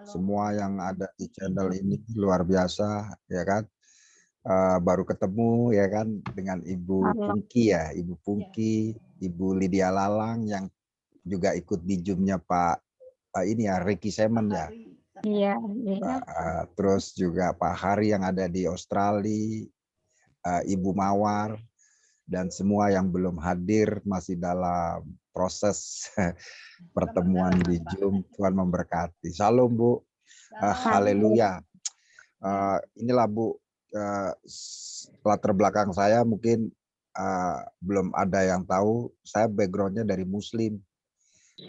semua yang ada di channel ini luar biasa, ya kan? Baru ketemu ya kan dengan Ibu Halo. Pungki ya, Ibu Pungki, Ibu Lydia Lalang yang juga ikut di Zoom-nya Pak ini ya Ricky Semen ya. Iya, iya. Terus juga Pak Hari yang ada di Australia, Ibu Mawar, dan semua yang belum hadir masih dalam proses pertemuan di Zoom. Tuhan memberkati. Salam Bu. Halo. Haleluya. Inilah Bu, latar belakang saya mungkin belum ada yang tahu. Saya backgroundnya dari Muslim.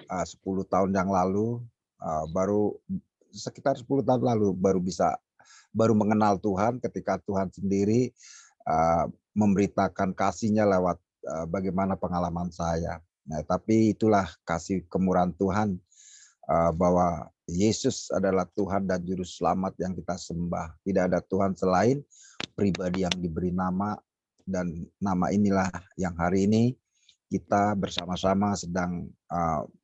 10 tahun yang lalu, baru sekitar 10 tahun lalu baru mengenal Tuhan ketika Tuhan sendiri memberitakan kasih-Nya lewat bagaimana pengalaman saya. Nah, tapi itulah kasih kemurahan Tuhan, bahwa Yesus adalah Tuhan dan Juru Selamat yang kita sembah. Tidak ada Tuhan selain pribadi yang diberi nama, dan nama inilah yang hari ini kita bersama-sama sedang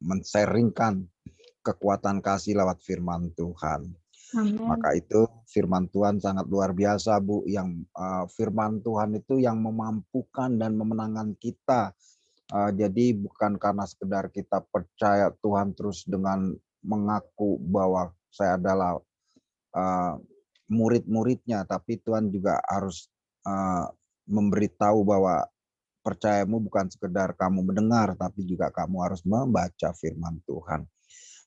men-sharingkan kekuatan kasih lewat firman Tuhan. Amin. Maka itu firman Tuhan sangat luar biasa Bu, yang firman Tuhan itu yang memampukan dan memenangkan kita. Jadi bukan karena sekedar kita percaya Tuhan terus dengan mengaku bahwa saya adalah murid-muridnya, tapi Tuhan juga harus memberitahu bahwa percayamu bukan sekedar kamu mendengar, tapi juga kamu harus membaca firman Tuhan.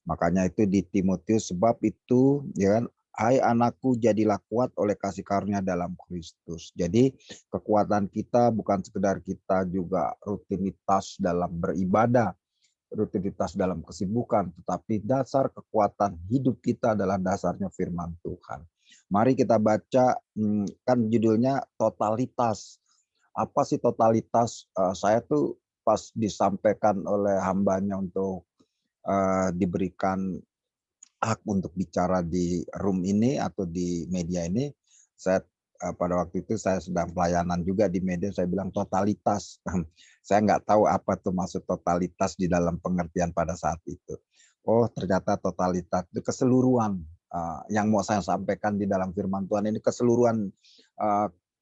Makanya itu di Timotius, sebab itu ya kan, hai anakku jadilah kuat oleh kasih karunia dalam Kristus. Jadi kekuatan kita bukan sekedar kita juga rutinitas dalam beribadah, rutinitas dalam kesibukan, tetapi dasar kekuatan hidup kita adalah dasarnya firman Tuhan. Mari kita baca, kan judulnya totalitas. Apa sih totalitas? Saya tuh pas disampaikan oleh hambanya untuk diberikan hak untuk bicara di room ini atau di media ini, saya pada waktu itu saya sedang pelayanan juga di media, saya bilang totalitas. Saya nggak tahu apa tuh maksud totalitas di dalam pengertian pada saat itu. Oh, ternyata totalitas itu keseluruhan. Yang mau saya sampaikan di dalam firman Tuhan ini keseluruhan,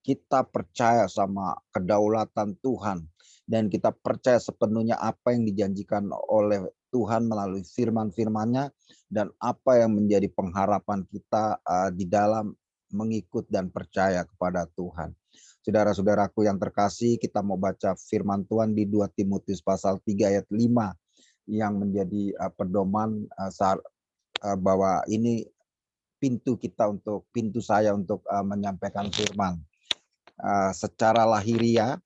kita percaya sama kedaulatan Tuhan dan kita percaya sepenuhnya apa yang dijanjikan oleh Tuhan melalui firman-firman-Nya, dan apa yang menjadi pengharapan kita di dalam mengikut dan percaya kepada Tuhan. Saudara-saudaraku yang terkasih, kita mau baca firman Tuhan di 2 Timotius pasal 3 ayat 5 yang menjadi pedoman bahwa ini pintu saya untuk menyampaikan firman. Secara lahiriah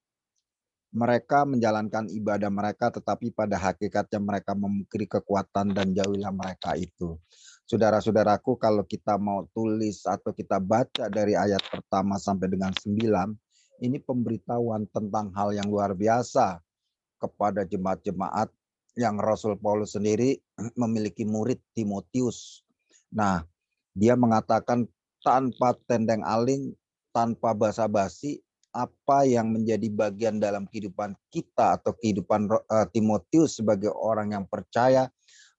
mereka menjalankan ibadah mereka, tetapi pada hakikatnya mereka memungkiri kekuatan dan jauhilah mereka itu. Saudara-saudaraku, kalau kita mau tulis atau kita baca dari ayat pertama sampai dengan 9, ini pemberitahuan tentang hal yang luar biasa kepada jemaat-jemaat yang Rasul Paulus sendiri memiliki murid Timotius. Nah, dia mengatakan tanpa tendeng aling, tanpa basa-basi, apa yang menjadi bagian dalam kehidupan kita atau kehidupan Timotius sebagai orang yang percaya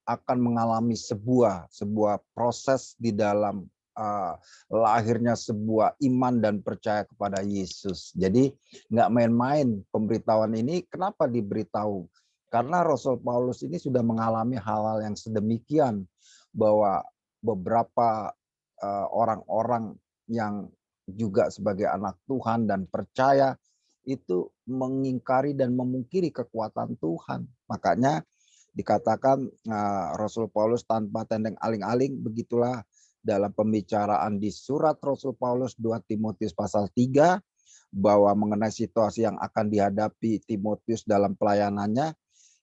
akan mengalami sebuah proses di dalam lahirnya sebuah iman dan percaya kepada Yesus. Jadi nggak main-main pemberitahuan ini. Kenapa diberitahu? Karena Rasul Paulus ini sudah mengalami hal-hal yang sedemikian, bahwa beberapa orang-orang yang juga sebagai anak Tuhan dan percaya itu mengingkari dan memungkiri kekuatan Tuhan. Makanya dikatakan Rasul Paulus tanpa tendeng aling-aling, begitulah dalam pembicaraan di surat Rasul Paulus 2 Timotius pasal 3, bahwa mengenai situasi yang akan dihadapi Timotius dalam pelayanannya,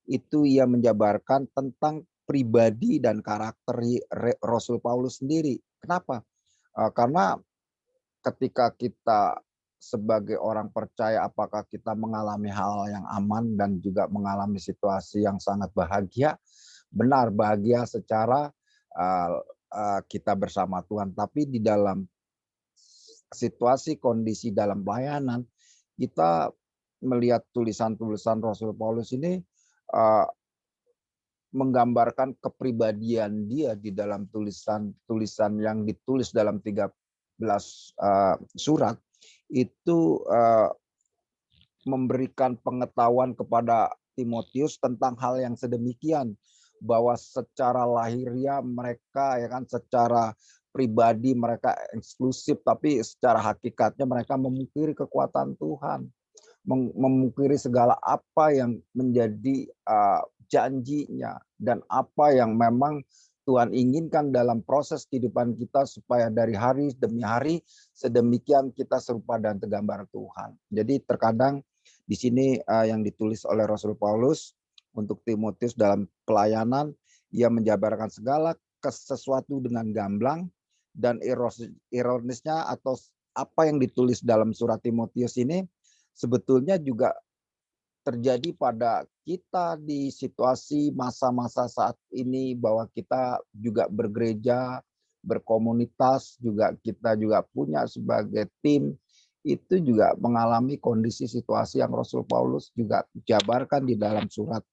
itu ia menjabarkan tentang pribadi dan karakter Rasul Paulus sendiri. Kenapa? Karena ketika kita sebagai orang percaya, apakah kita mengalami hal yang aman dan juga mengalami situasi yang sangat bahagia? Benar, bahagia secara kita bersama Tuhan, tapi di dalam situasi kondisi dalam pelayanan, kita melihat tulisan-tulisan Rasul Paulus ini menggambarkan kepribadian dia di dalam tulisan yang ditulis dalam 13 surat itu memberikan pengetahuan kepada Timotius tentang hal yang sedemikian, bahwa secara lahiriah mereka, ya kan, secara pribadi mereka eksklusif, tapi secara hakikatnya mereka memungkiri kekuatan Tuhan, memungkiri segala apa yang menjadi janjinya dan apa yang memang Tuhan inginkan dalam proses kehidupan kita, supaya dari hari demi hari sedemikian kita serupa dan tergambar Tuhan. Jadi terkadang di sini yang ditulis oleh Rasul Paulus untuk Timotius dalam pelayanan, ia menjabarkan segala sesuatu dengan gamblang, dan ironisnya atau apa yang ditulis dalam surat Timotius ini sebetulnya juga terjadi pada kita di situasi masa-masa saat ini, bahwa kita juga bergereja, berkomunitas, juga kita juga punya sebagai tim, itu juga mengalami kondisi situasi yang Rasul Paulus juga jabarkan di dalam surat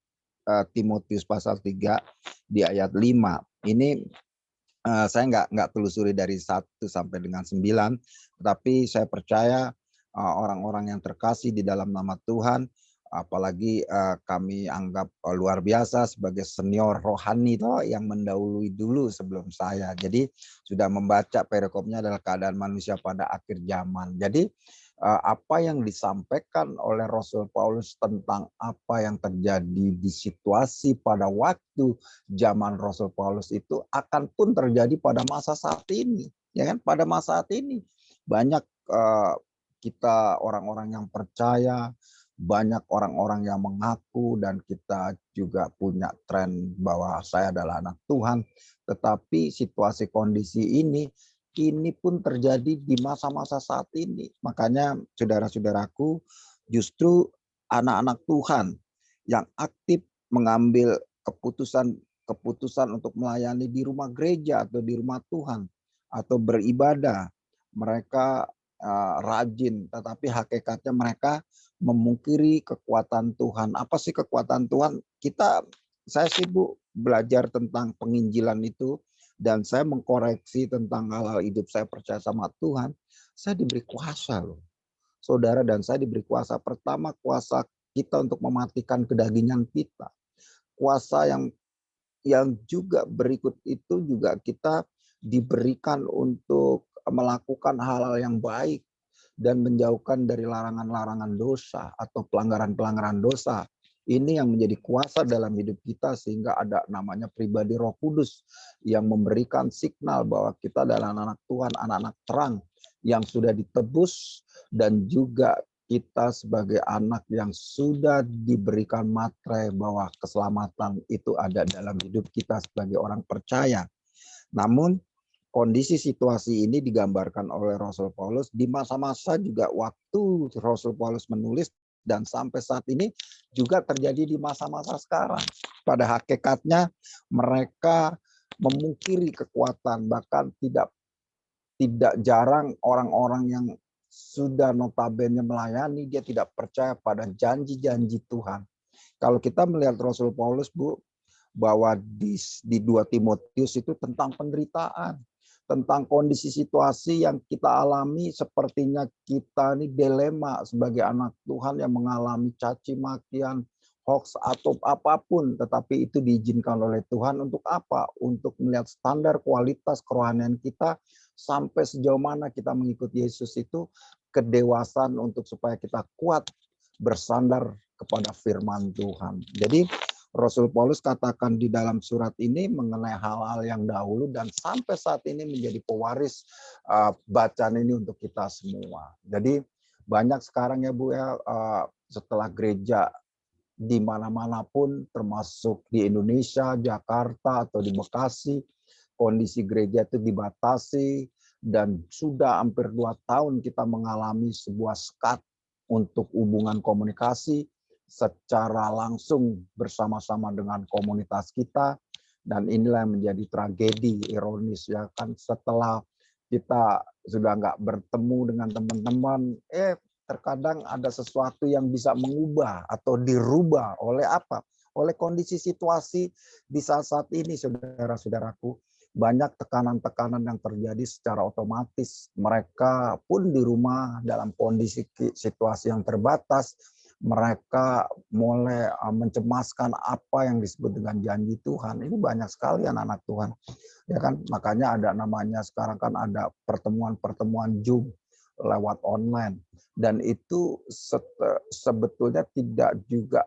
Timotius pasal 3 di ayat 5. Ini saya nggak telusuri dari 1 sampai dengan 9, tetapi saya percaya orang-orang yang terkasih di dalam nama Tuhan, apalagi kami anggap luar biasa sebagai senior rohani toh yang mendahului dulu sebelum saya. Jadi sudah membaca perikopnya adalah keadaan manusia pada akhir zaman. Jadi apa yang disampaikan oleh Rasul Paulus tentang apa yang terjadi di situasi pada waktu zaman Rasul Paulus itu akan pun terjadi pada masa saat ini, ya kan? Pada masa saat ini banyak kita orang-orang yang percaya, banyak orang-orang yang mengaku, dan kita juga punya tren bahwa saya adalah anak Tuhan, tetapi situasi kondisi ini pun terjadi di masa-masa saat ini. Makanya saudara-saudaraku, justru anak-anak Tuhan yang aktif mengambil keputusan untuk melayani di rumah gereja atau di rumah Tuhan atau beribadah, mereka rajin, tetapi hakikatnya mereka memungkiri kekuatan Tuhan. Apa sih kekuatan Tuhan? Saya sibuk belajar tentang penginjilan itu, dan saya mengkoreksi tentang hal-hal hidup saya percaya sama Tuhan. Saya diberi kuasa loh, saudara, dan saya diberi kuasa. Pertama, kuasa kita untuk mematikan kedagingan kita. Kuasa yang juga berikut itu juga kita diberikan untuk melakukan hal-hal yang baik dan menjauhkan dari larangan-larangan dosa atau pelanggaran-pelanggaran dosa. Ini yang menjadi kuasa dalam hidup kita, sehingga ada namanya pribadi Roh Kudus yang memberikan signal bahwa kita adalah anak-anak Tuhan, anak-anak terang yang sudah ditebus, dan juga kita sebagai anak yang sudah diberikan materai bahwa keselamatan itu ada dalam hidup kita sebagai orang percaya. Namun kondisi situasi ini digambarkan oleh Rasul Paulus di masa-masa juga waktu Rasul Paulus menulis, dan sampai saat ini juga terjadi di masa-masa sekarang. Pada hakikatnya mereka memungkiri kekuatan, bahkan tidak jarang orang-orang yang sudah notabene melayani, dia tidak percaya pada janji-janji Tuhan. Kalau kita melihat Rasul Paulus, Bu, bahwa di 2 Timotius itu tentang penderitaan, tentang kondisi situasi yang kita alami, sepertinya kita ini dilema sebagai anak Tuhan yang mengalami caci makian, hoax atau apapun, tetapi itu diizinkan oleh Tuhan untuk apa? Untuk melihat standar kualitas kerohanian kita sampai sejauh mana kita mengikuti Yesus itu, kedewasaan untuk supaya kita kuat bersandar kepada firman Tuhan. Jadi Rasul Paulus katakan di dalam surat ini mengenai hal-hal yang dahulu dan sampai saat ini menjadi pewaris bacaan ini untuk kita semua. Jadi banyak sekarang ya Bu ya, setelah gereja di mana-mana pun, termasuk di Indonesia, Jakarta atau di Bekasi, kondisi gereja itu dibatasi, dan sudah hampir 2 tahun kita mengalami sebuah sekat untuk hubungan komunikasi secara langsung bersama-sama dengan komunitas kita, dan inilah yang menjadi tragedi ironis ya kan, setelah kita sudah nggak bertemu dengan teman-teman, terkadang ada sesuatu yang bisa mengubah atau dirubah oleh apa? oleh kondisi situasi di saat-saat ini, saudara-saudaraku, banyak tekanan-tekanan yang terjadi secara otomatis. Mereka pun di rumah dalam kondisi situasi yang terbatas, mereka mulai mencemaskan apa yang disebut dengan janji Tuhan. Ini banyak sekali anak-anak Tuhan. Ya kan, makanya ada namanya sekarang kan ada pertemuan-pertemuan Zoom lewat online, dan itu sebetulnya tidak juga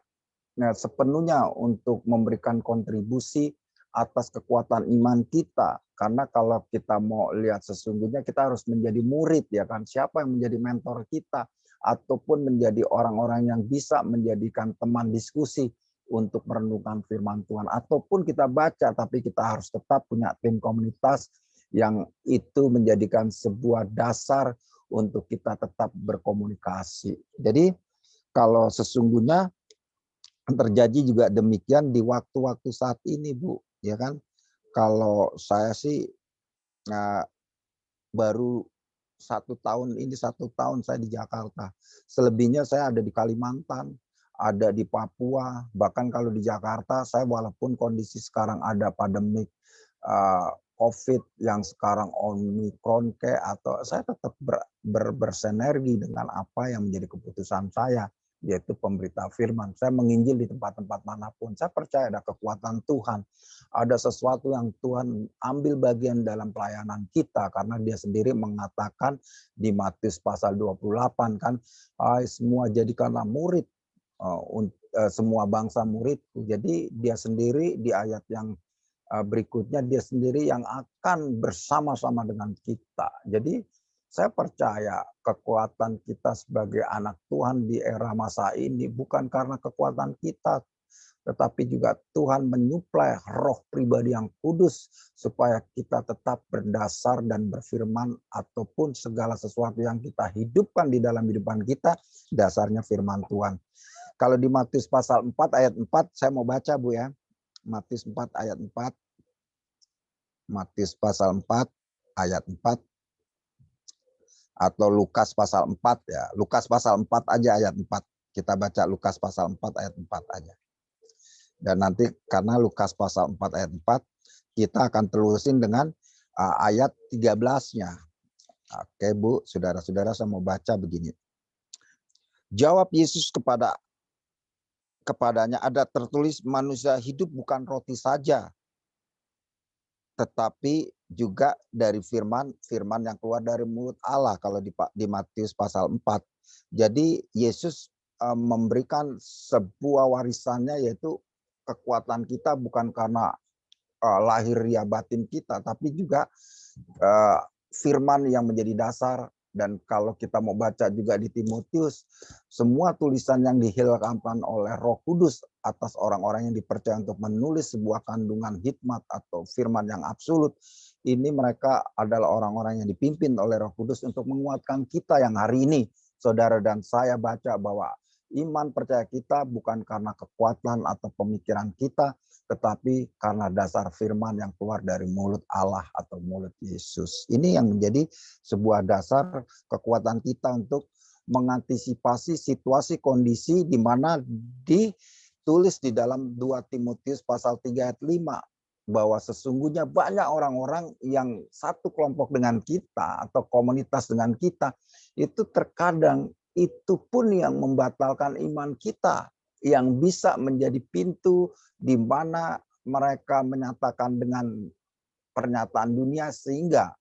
sepenuhnya untuk memberikan kontribusi atas kekuatan iman kita. Karena kalau kita mau lihat sesungguhnya kita harus menjadi murid, ya kan. Siapa yang menjadi mentor kita ataupun menjadi orang-orang yang bisa menjadikan teman diskusi untuk merenungkan firman Tuhan, ataupun kita baca, tapi kita harus tetap punya tim komunitas yang itu menjadikan sebuah dasar untuk kita tetap berkomunikasi. Jadi kalau sesungguhnya terjadi juga demikian di waktu-waktu saat ini, Bu, ya kan. Kalau saya sih baru 1 tahun ini, 1 tahun saya di Jakarta. Selebihnya saya ada di Kalimantan, ada di Papua, bahkan kalau di Jakarta saya walaupun kondisi sekarang ada pandemik COVID yang sekarang Omikron atau saya tetap bersinergi dengan apa yang menjadi keputusan saya, yaitu pemberita firman. Saya menginjil di tempat-tempat manapun. Saya percaya ada kekuatan Tuhan. Ada sesuatu yang Tuhan ambil bagian dalam pelayanan kita, karena dia sendiri mengatakan di Matius pasal 28 kan, semua jadikanlah murid, semua bangsa muridku. Jadi dia sendiri di ayat yang berikutnya dia sendiri yang akan bersama-sama dengan kita. Jadi saya percaya kekuatan kita sebagai anak Tuhan di era masa ini bukan karena kekuatan kita, tetapi juga Tuhan menyuplai roh pribadi yang kudus supaya kita tetap berdasar dan berfirman, ataupun segala sesuatu yang kita hidupkan di dalam kehidupan kita, dasarnya firman Tuhan. Kalau di Matius pasal 4 ayat 4, saya mau baca, Bu, ya. Matius 4 ayat 4. Matius pasal 4 ayat 4. Atau Lukas pasal 4 ya. Lukas pasal 4 aja ayat 4. Kita baca Lukas pasal 4 ayat 4 aja. Dan nanti karena Lukas pasal 4 ayat 4, kita akan terusin dengan ayat 13-nya. Oke, Bu, saudara-saudara, saya mau baca begini. Jawab Yesus kepadanya, ada tertulis manusia hidup bukan roti saja, tetapi juga dari firman yang keluar dari mulut Allah, kalau di Matius pasal 4. Jadi Yesus memberikan sebuah warisannya, yaitu kekuatan kita bukan karena lahiriah batin kita, tapi juga firman yang menjadi dasar. Dan kalau kita mau baca juga di Timotius, semua tulisan yang dihilangkan oleh Roh Kudus atas orang-orang yang dipercaya untuk menulis sebuah kandungan hikmat atau firman yang absolut, ini mereka adalah orang-orang yang dipimpin oleh Roh Kudus untuk menguatkan kita yang hari ini. Saudara dan saya baca bahwa iman percaya kita bukan karena kekuatan atau pemikiran kita, tetapi karena dasar firman yang keluar dari mulut Allah atau mulut Yesus. Ini yang menjadi sebuah dasar kekuatan kita untuk mengantisipasi situasi kondisi di mana ditulis di dalam 2 Timotius pasal 3 ayat 5 bahwa sesungguhnya banyak orang-orang yang satu kelompok dengan kita atau komunitas dengan kita, itu terkadang itu pun yang membatalkan iman kita, yang bisa menjadi pintu di mana mereka menyatakan dengan pernyataan dunia, sehingga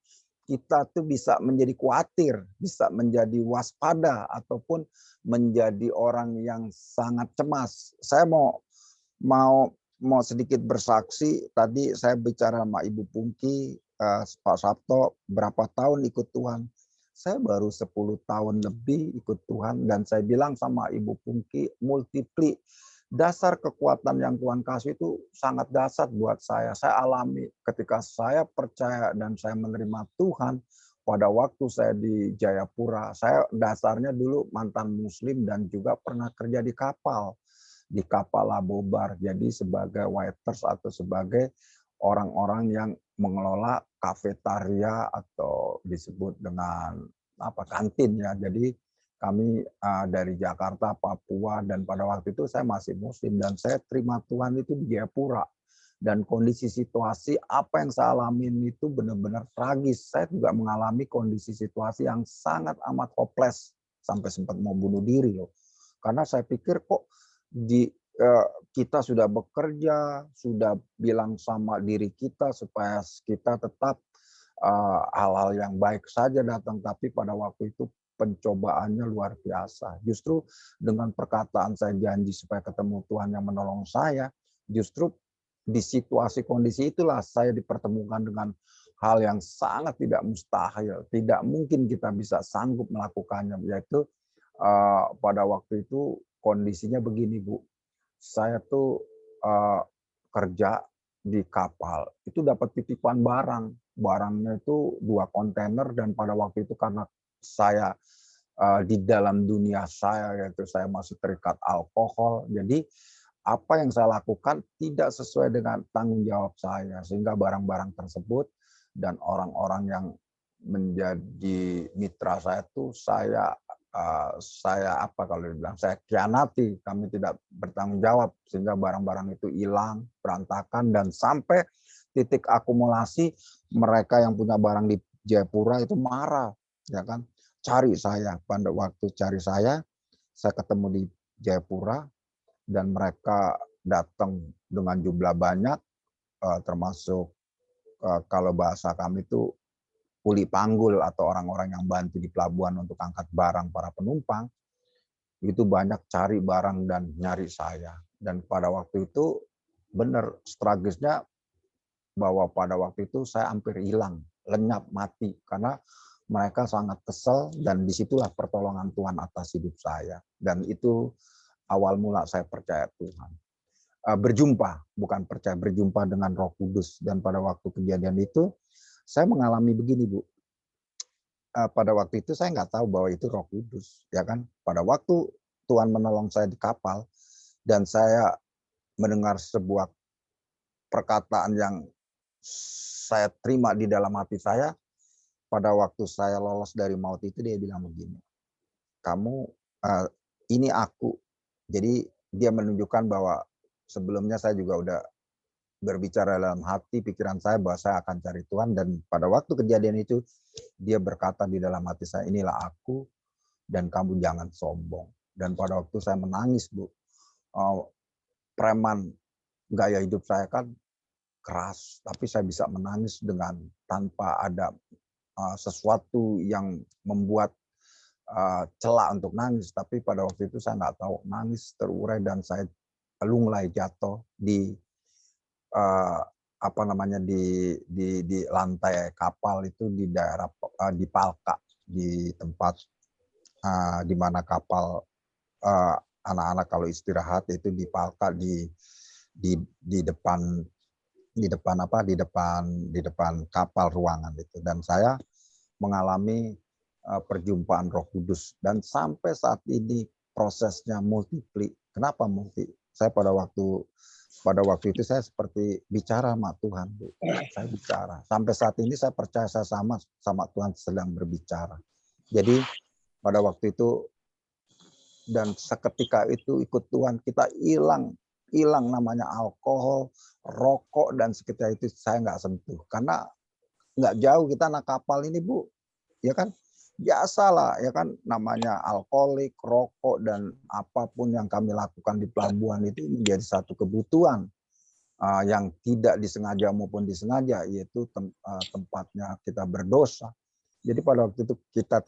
kita tuh bisa menjadi khawatir, bisa menjadi waspada, ataupun menjadi orang yang sangat cemas. Saya mau sedikit bersaksi. Tadi saya bicara sama Ibu Pungki, Pak Sabto, berapa tahun ikut Tuhan. Saya baru 10 tahun lebih ikut Tuhan, dan saya bilang sama Ibu Pungki, multipli. Dasar kekuatan yang Tuhan kasih itu sangat dasar buat saya. Saya alami ketika saya percaya dan saya menerima Tuhan pada waktu saya di Jayapura. Saya dasarnya dulu mantan Muslim dan juga pernah kerja di kapal Labobar. Jadi sebagai waiters atau sebagai orang-orang yang mengelola kafetaria atau disebut dengan kantin ya. Jadi Kami dari Jakarta, Papua, dan pada waktu itu saya masih muslim dan saya terima Tuhan itu di Jayapura. Dan kondisi situasi apa yang saya alamin itu benar-benar tragis. Saya juga mengalami kondisi situasi yang sangat amat hopeless sampai sempat mau bunuh diri loh. Karena saya pikir kok kita sudah bekerja, sudah bilang sama diri kita supaya kita tetap hal-hal yang baik saja datang, tapi pada waktu itu pencobaannya luar biasa. Justru dengan perkataan saya janji supaya ketemu Tuhan yang menolong saya, justru di situasi kondisi itulah saya dipertemukan dengan hal yang sangat tidak mustahil, tidak mungkin kita bisa sanggup melakukannya, yaitu pada waktu itu kondisinya begini, Bu. Saya tuh kerja di kapal, itu dapat titipan barang. Barangnya itu 2 kontainer dan pada waktu itu karena saya di dalam dunia saya, yaitu saya masih terikat alkohol, jadi apa yang saya lakukan tidak sesuai dengan tanggung jawab saya, sehingga barang-barang tersebut dan orang-orang yang menjadi mitra saya itu saya apa kalau dibilang saya khianati, kami tidak bertanggung jawab sehingga barang-barang itu hilang, berantakan dan sampai titik akumulasi mereka yang punya barang di Jayapura itu marah, ya kan, cari saya. Pada waktu cari saya ketemu di Jayapura dan mereka datang dengan jumlah banyak, termasuk kalau bahasa kami itu kuli panggul atau orang-orang yang bantu di pelabuhan untuk angkat barang para penumpang, itu banyak cari barang dan nyari saya. Dan pada waktu itu benar tragisnya bahwa pada waktu itu saya hampir hilang, lenyap, mati karena mereka sangat kesel dan disitulah pertolongan Tuhan atas hidup saya. Dan itu awal mula saya percaya Tuhan. Berjumpa, bukan percaya, berjumpa dengan Roh Kudus. Dan pada waktu kejadian itu saya mengalami begini, Bu. Pada waktu itu saya nggak tahu bahwa itu Roh Kudus, ya kan. Pada waktu Tuhan menolong saya di kapal dan saya mendengar sebuah perkataan yang saya terima di dalam hati saya, pada waktu saya lolos dari maut itu dia bilang begini, kamu ini aku. Jadi dia menunjukkan bahwa sebelumnya saya juga udah berbicara dalam hati pikiran saya bahwa saya akan cari Tuhan dan pada waktu kejadian itu dia berkata di dalam hati saya, inilah aku dan kamu jangan sombong. Dan pada waktu saya menangis, Bu, preman gaya hidup saya kan keras, tapi saya bisa menangis dengan tanpa ada sesuatu yang membuat celah untuk nangis. Tapi pada waktu itu saya nggak tahu, nangis terurai dan saya lunglai jatuh di apa namanya di lantai kapal itu di daerah di Palka, di tempat di mana kapal anak-anak kalau istirahat itu di Palka di depan di depan kapal ruangan itu dan saya mengalami perjumpaan Roh Kudus dan sampai saat ini prosesnya multipli. Kenapa multi? Saya pada waktu itu saya seperti bicara sama Tuhan, Bu. Saya bicara. Sampai saat ini saya percaya saya sama Tuhan sedang berbicara. Jadi pada waktu itu dan seketika itu ikut Tuhan kita hilang namanya alkohol, rokok dan seketika itu saya nggak sentuh karena nggak jauh kita anak kapal ini, Bu, ya kan biasalah ya kan namanya alkoholik, rokok dan apapun yang kami lakukan di pelabuhan itu menjadi satu kebutuhan yang tidak disengaja maupun disengaja, yaitu tempatnya kita berdosa. Jadi pada waktu itu kita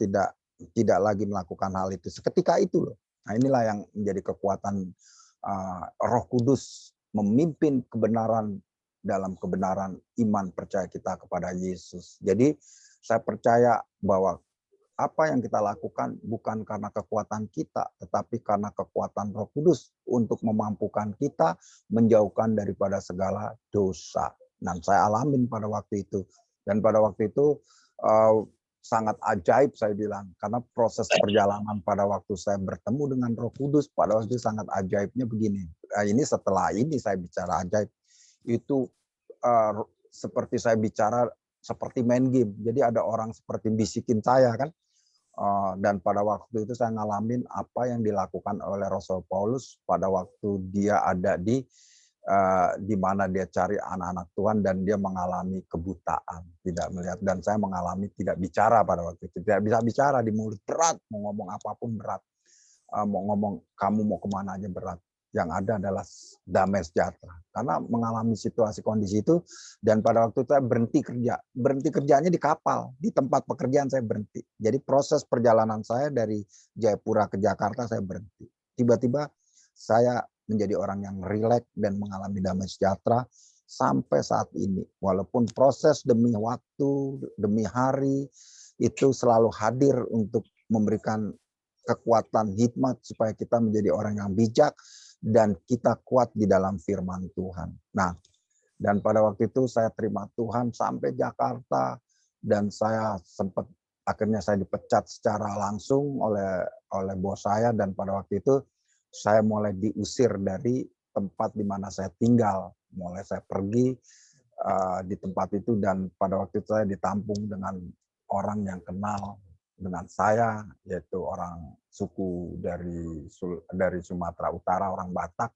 tidak lagi melakukan hal itu seketika itu loh. Nah inilah yang menjadi kekuatan Roh Kudus memimpin kebenaran dalam kebenaran iman percaya kita kepada Yesus. Jadi saya percaya bahwa apa yang kita lakukan bukan karena kekuatan kita, tetapi karena kekuatan Roh Kudus untuk memampukan kita menjauhkan daripada segala dosa. Dan saya alamin pada waktu itu. Dan pada waktu itu sangat ajaib saya bilang. Karena proses perjalanan pada waktu saya bertemu dengan Roh Kudus, pada waktu itu sangat ajaibnya begini. Ini setelah ini saya bicara ajaib. Itu seperti saya bicara seperti main game. Jadi ada orang seperti bisikin saya kan. Dan pada waktu itu saya ngalamin apa yang dilakukan oleh Rasul Paulus pada waktu dia ada di mana dia cari anak-anak Tuhan dan dia mengalami kebutaan, tidak melihat, dan saya mengalami tidak bicara pada waktu itu, tidak bisa bicara, di mulut berat, mau ngomong apapun berat, mau ngomong kamu mau kemana aja berat. Yang ada adalah damai sejahtera. Karena mengalami situasi kondisi itu, dan pada waktu itu saya berhenti kerja. Berhenti kerjanya di kapal, di tempat pekerjaan saya berhenti. Jadi proses perjalanan saya dari Jayapura ke Jakarta saya berhenti. Tiba-tiba saya menjadi orang yang rileks dan mengalami damai sejahtera sampai saat ini. Walaupun proses demi waktu, demi hari, itu selalu hadir untuk memberikan kekuatan hikmat supaya kita menjadi orang yang bijak dan kita kuat di dalam firman Tuhan. Nah, dan pada waktu itu saya terima Tuhan sampai Jakarta, dan saya sempat akhirnya saya dipecat secara langsung oleh bos saya, dan pada waktu itu saya mulai diusir dari tempat di mana saya tinggal. Mulai saya pergi di tempat itu, dan pada waktu itu saya ditampung dengan orang yang kenal dengan saya, yaitu orang suku dari Sumatera Utara, orang Batak.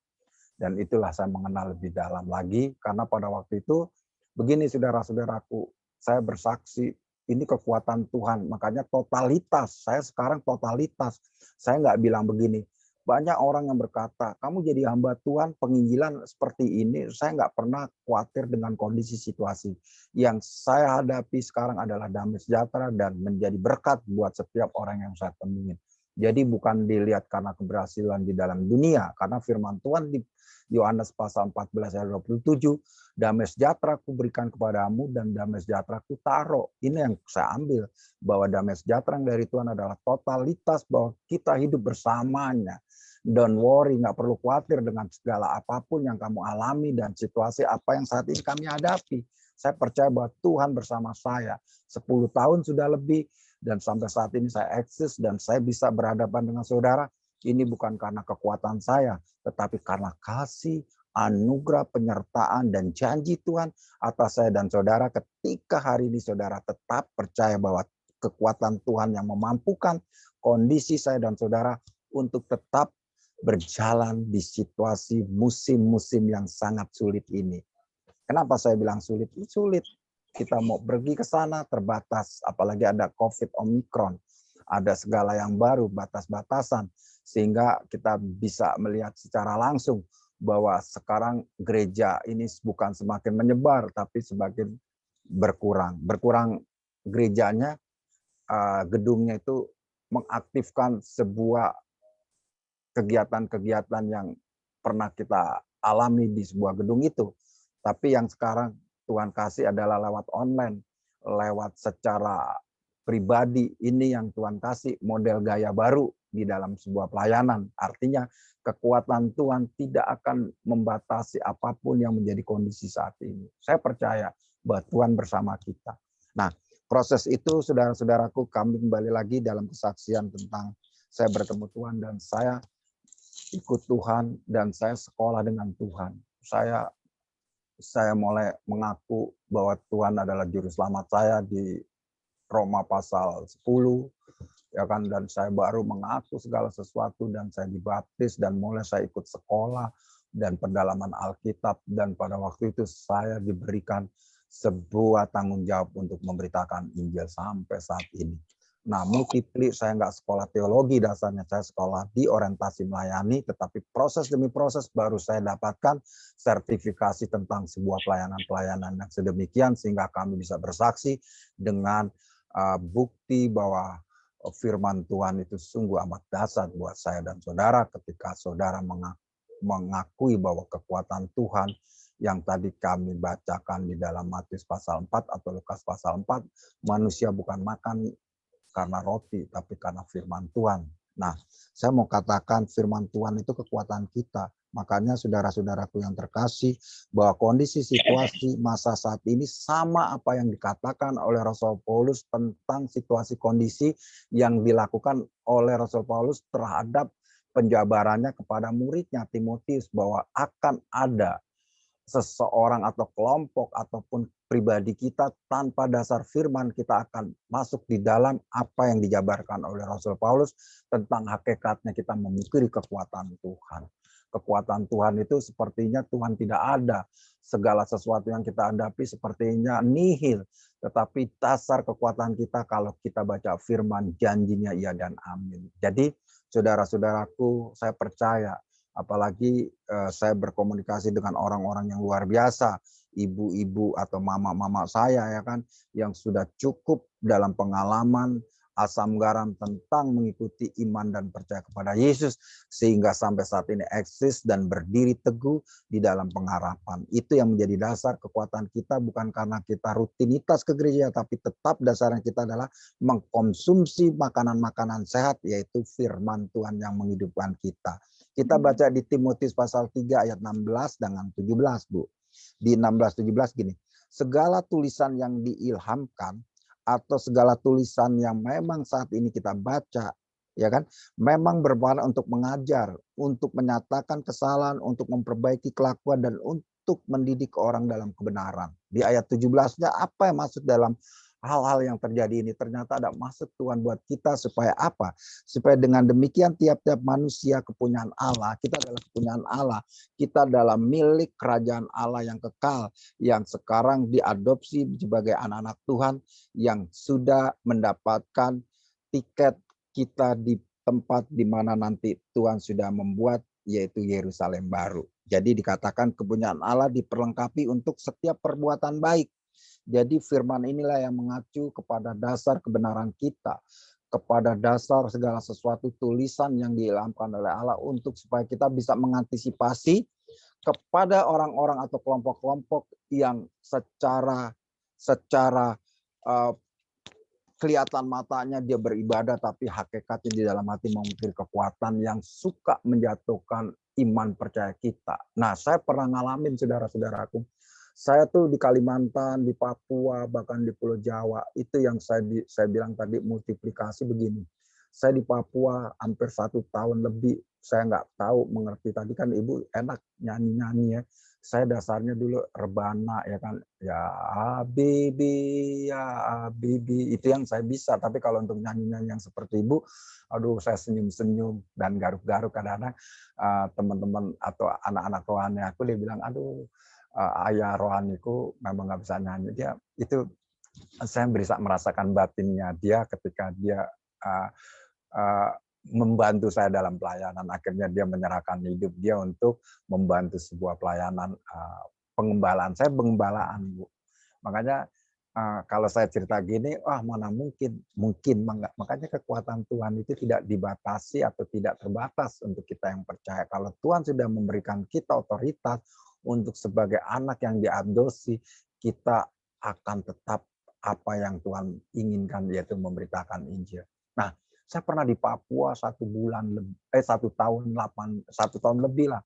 Dan itulah saya mengenal lebih dalam lagi, karena pada waktu itu begini saudara-saudaraku, saya bersaksi ini kekuatan Tuhan, makanya totalitas, saya sekarang totalitas. Saya nggak bilang begini, banyak orang yang berkata, kamu jadi hamba Tuhan, penginjilan seperti ini, saya nggak pernah khawatir dengan kondisi situasi. Yang saya hadapi sekarang adalah damai sejahtera dan menjadi berkat buat setiap orang yang saya temui. Jadi bukan dilihat karena keberhasilan di dalam dunia, karena firman Tuhan di Yohanes pasal 14 ayat 27, damai sejahtera ku berikan kepadamu dan damai sejahtera ku taruh. Ini yang saya ambil, bahwa damai sejahtera yang dari Tuhan adalah totalitas, bahwa kita hidup bersamanya. Don't worry, nggak perlu khawatir dengan segala apapun yang kamu alami dan situasi apa yang saat ini kami hadapi. Saya percaya bahwa Tuhan bersama saya. 10 tahun sudah lebih, dan sampai saat ini saya eksis dan saya bisa berhadapan dengan saudara. Ini bukan karena kekuatan saya, tetapi karena kasih, anugerah, penyertaan, dan janji Tuhan atas saya dan saudara. Ketika hari ini saudara tetap percaya bahwa kekuatan Tuhan yang memampukan kondisi saya dan saudara untuk tetap berjalan di situasi musim-musim yang sangat sulit ini. Kenapa saya bilang sulit? Sulit. Kita mau pergi ke sana terbatas, apalagi ada COVID Omicron. Ada segala yang baru, batas-batasan, sehingga kita bisa melihat secara langsung bahwa sekarang gereja ini bukan semakin menyebar, tapi semakin berkurang. Berkurang gerejanya, gedungnya itu mengaktifkan sebuah kegiatan-kegiatan yang pernah kita alami di sebuah gedung itu. Tapi yang sekarang Tuhan kasih adalah lewat online, lewat secara pribadi. Ini yang Tuhan kasih, model gaya baru di dalam sebuah pelayanan. Artinya kekuatan Tuhan tidak akan membatasi apapun yang menjadi kondisi saat ini. Saya percaya bahwa Tuhan bersama kita. Nah, proses itu saudara-saudaraku, kami kembali lagi dalam kesaksian tentang saya bertemu Tuhan dan saya ikut Tuhan dan saya sekolah dengan Tuhan. Saya mulai mengaku bahwa Tuhan adalah juru selamat saya di Roma pasal 10, ya kan, dan saya baru mengaku segala sesuatu dan saya dibaptis dan mulai saya ikut sekolah dan pendalaman Alkitab, dan pada waktu itu saya diberikan sebuah tanggung jawab untuk memberitakan Injil sampai saat ini. Nah, multipli, saya nggak sekolah teologi dasarnya, saya sekolah di orientasi melayani, tetapi proses demi proses baru saya dapatkan sertifikasi tentang sebuah pelayanan-pelayanan yang sedemikian, sehingga kami bisa bersaksi dengan bukti bahwa firman Tuhan itu sungguh amat dahsyat buat saya dan saudara. Ketika saudara mengakui bahwa kekuatan Tuhan yang tadi kami bacakan di dalam Matius pasal 4 atau Lukas pasal 4, manusia bukan makan karena roti, tapi karena firman Tuhan. Nah, saya mau katakan firman Tuhan itu kekuatan kita. Makanya saudara-saudaraku yang terkasih, bahwa kondisi situasi masa saat ini sama apa yang dikatakan oleh Rasul Paulus tentang situasi kondisi yang dilakukan oleh Rasul Paulus terhadap penjabarannya kepada muridnya Timotius, bahwa akan ada seseorang atau kelompok ataupun pribadi kita, tanpa dasar firman kita akan masuk di dalam apa yang dijabarkan oleh Rasul Paulus tentang hakikatnya kita memukiri kekuatan Tuhan. Kekuatan Tuhan itu sepertinya Tuhan tidak ada. Segala sesuatu yang kita hadapi sepertinya nihil. Tetapi dasar kekuatan kita kalau kita baca firman, janjinya iya dan amin. Jadi saudara-saudaraku, saya percaya, apalagi saya berkomunikasi dengan orang-orang yang luar biasa, ibu-ibu atau mama-mama saya ya kan, yang sudah cukup dalam pengalaman asam garam tentang mengikuti iman dan percaya kepada Yesus, sehingga sampai saat ini eksis dan berdiri teguh di dalam pengharapan. Itu yang menjadi dasar kekuatan kita, bukan karena kita rutinitas ke gereja, tapi tetap dasarnya kita adalah mengkonsumsi makanan-makanan sehat, yaitu firman Tuhan yang menghidupkan kita. Kita baca di Timotius pasal 3 ayat 16 dengan 17, Bu. Di 16-17 gini, segala tulisan yang diilhamkan atau segala tulisan yang memang saat ini kita baca, ya kan, memang bermanfaat untuk mengajar, untuk menyatakan kesalahan, untuk memperbaiki kelakuan, dan untuk mendidik orang dalam kebenaran. Di ayat 17-nya apa yang masuk dalam hal-hal yang terjadi ini? Ternyata ada maksud Tuhan buat kita supaya apa? Supaya dengan demikian tiap-tiap manusia kepunyaan Allah, kita adalah kepunyaan Allah, kita dalam milik kerajaan Allah yang kekal, yang sekarang diadopsi sebagai anak-anak Tuhan, yang sudah mendapatkan tiket kita di tempat di mana nanti Tuhan sudah membuat, yaitu Yerusalem baru. Jadi dikatakan kepunyaan Allah diperlengkapi untuk setiap perbuatan baik. Jadi firman inilah yang mengacu kepada dasar kebenaran kita, kepada dasar segala sesuatu tulisan yang diilhamkan oleh Allah, untuk supaya kita bisa mengantisipasi kepada orang-orang atau kelompok-kelompok yang secara kelihatan matanya dia beribadah, tapi hakikatnya di dalam hati mengukir kekuatan yang suka menjatuhkan iman percaya kita. Nah, saya pernah ngalamin, saudara-saudaraku. Saya tuh di Kalimantan, di Papua, bahkan di Pulau Jawa, itu yang saya bilang tadi multiplikasi begini. Saya di Papua hampir 1 tahun lebih, saya nggak tahu mengerti. Tadi kan Ibu enak nyanyi-nyanyi ya. Saya dasarnya dulu rebana ya kan, ya Habibi, ya Habibi, itu yang saya bisa. Tapi kalau untuk nyanyi-nyanyi yang seperti Ibu, aduh saya senyum-senyum dan garuk-garuk. Kadang-kadang teman-teman atau anak-anak rohani aku dia bilang, aduh ayah rohaniku memang nggak bisa nyanyi. Dia itu, saya bisa merasakan batinnya dia ketika dia membantu saya dalam pelayanan. Akhirnya dia menyerahkan hidup dia untuk membantu sebuah pelayanan pengembalaan. Saya pengembalaan, Bu. Makanya kalau saya cerita gini, mana mungkin. Makanya kekuatan Tuhan itu tidak dibatasi atau tidak terbatas untuk kita yang percaya. Kalau Tuhan sudah memberikan kita otoritas untuk sebagai anak yang diadopsi, kita akan tetap apa yang Tuhan inginkan, yaitu memberitakan Injil. Nah, saya pernah di Papua 1 tahun lebih lah.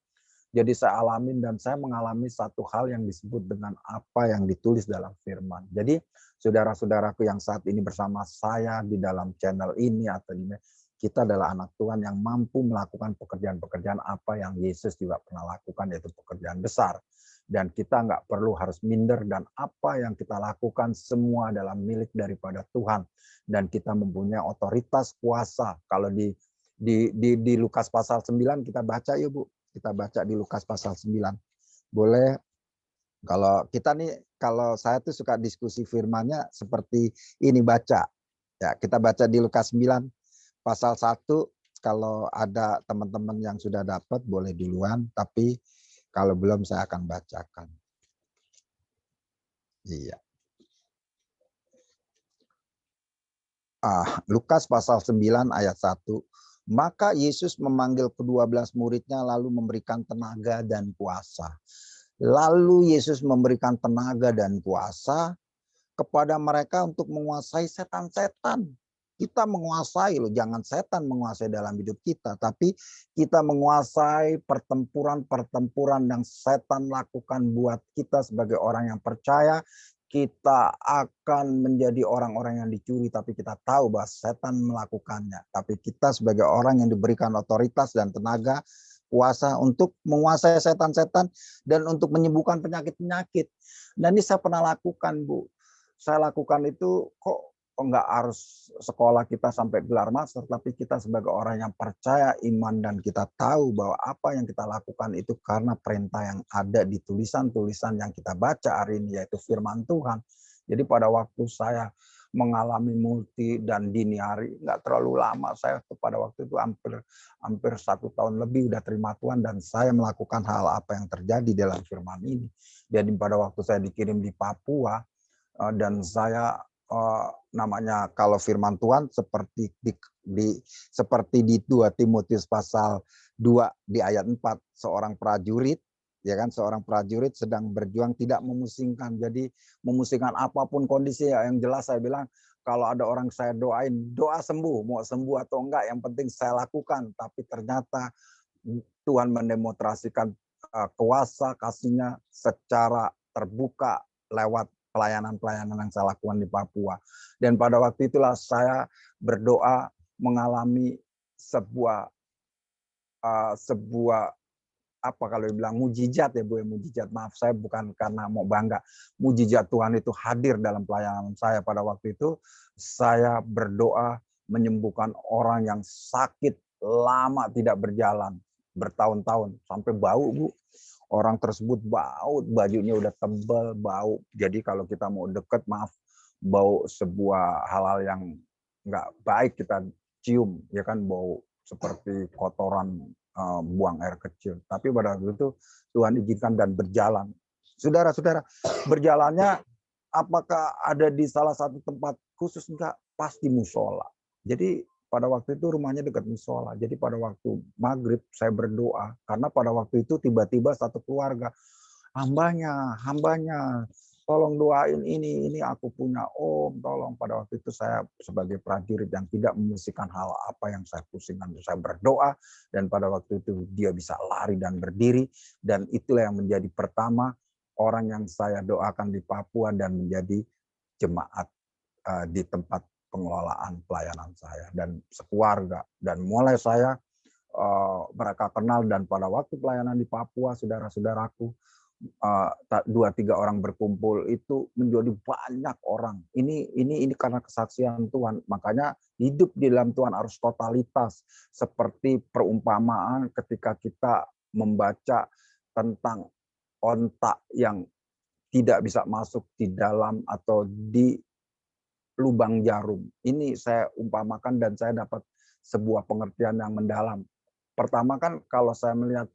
Jadi saya alamin dan saya mengalami satu hal yang disebut dengan apa yang ditulis dalam firman. Jadi saudara-saudaraku yang saat ini bersama saya di dalam channel ini atau di kita adalah anak Tuhan yang mampu melakukan pekerjaan-pekerjaan apa yang Yesus juga pernah lakukan, yaitu pekerjaan besar. Dan kita nggak perlu harus minder, dan apa yang kita lakukan semua adalah milik daripada Tuhan. Dan kita mempunyai otoritas kuasa. Kalau di Lukas pasal 9 kita baca ya Bu. Kita baca di Lukas pasal 9. Boleh, kalau kita nih, kalau saya tuh suka diskusi firmannya seperti ini baca. Ya, kita baca di Lukas 9 pasal 1. Kalau ada teman-teman yang sudah dapat boleh duluan, tapi kalau belum saya akan bacakan. Iya. Lukas pasal 9 ayat 1. Maka Yesus memanggil ke-12 muridnya lalu memberikan tenaga dan kuasa. Lalu Yesus memberikan tenaga dan kuasa kepada mereka untuk menguasai setan-setan. Kita menguasai loh, jangan setan menguasai dalam hidup kita, tapi kita menguasai pertempuran-pertempuran yang setan lakukan buat kita sebagai orang yang percaya. Kita akan menjadi orang-orang yang dicuri, tapi kita tahu bahwa setan melakukannya. Tapi kita sebagai orang yang diberikan otoritas dan tenaga, kuasa untuk menguasai setan-setan dan untuk menyembuhkan penyakit-penyakit. Dan ini saya pernah lakukan, Bu. Saya lakukan itu kok nggak harus sekolah kita sampai gelar master, tapi kita sebagai orang yang percaya iman dan kita tahu bahwa apa yang kita lakukan itu karena perintah yang ada di tulisan-tulisan yang kita baca hari ini, yaitu firman Tuhan. Jadi pada waktu saya mengalami multi dan dini hari, nggak terlalu lama, saya pada waktu itu hampir 1 tahun lebih udah terima Tuhan dan saya melakukan hal apa yang terjadi dalam firman ini. Jadi pada waktu saya dikirim di Papua dan saya namanya kalau firman Tuhan seperti seperti di 2 Timotius pasal 2 di ayat 4, seorang prajurit ya kan, seorang prajurit sedang berjuang tidak memusingkan. Jadi memusingkan apapun kondisi, ya yang jelas saya bilang kalau ada orang saya doain, doa sembuh, mau sembuh atau enggak yang penting saya lakukan. Tapi ternyata Tuhan mendemonstrasikan kuasa kasih-Nya secara terbuka lewat pelayanan-pelayanan yang saya lakukan di Papua. Dan pada waktu itulah saya berdoa mengalami sebuah apa kalau dibilang mujizat ya Bu, mujizat. Maaf saya bukan karena mau bangga. Mujizat Tuhan itu hadir dalam pelayanan saya pada waktu itu. Saya berdoa menyembuhkan orang yang sakit lama tidak berjalan bertahun-tahun sampai bau Bu. Orang tersebut bau, bajunya udah tebal, bau. Jadi kalau kita mau deket, maaf, bau sebuah hal-hal yang nggak baik kita cium, ya kan, bau seperti kotoran buang air kecil. Tapi pada waktu itu Tuhan izinkan dan berjalan. Saudara-saudara, berjalannya apakah ada di salah satu tempat khusus? Enggak, pasti musola. Jadi pada waktu itu rumahnya dekat musola. Jadi pada waktu maghrib saya berdoa. Karena pada waktu itu tiba-tiba satu keluarga, hambanya, tolong doain ini aku punya om, tolong. Pada waktu itu saya sebagai prajurit yang tidak memusingkan hal apa yang saya pusingkan, saya berdoa dan pada waktu itu dia bisa lari dan berdiri dan itulah yang menjadi pertama orang yang saya doakan di Papua dan menjadi jemaat di tempat pengelolaan pelayanan saya dan sekeluarga. Dan mulai saya mereka kenal dan pada waktu pelayanan di Papua, saudara-saudaraku, 2-3 orang berkumpul itu menjadi banyak orang. Ini karena kesaksian Tuhan. Makanya hidup di dalam Tuhan harus totalitas. Seperti perumpamaan ketika kita membaca tentang onta yang tidak bisa masuk di dalam atau di lubang jarum. Ini saya umpamakan dan saya dapat sebuah pengertian yang mendalam. Pertama kan kalau saya melihat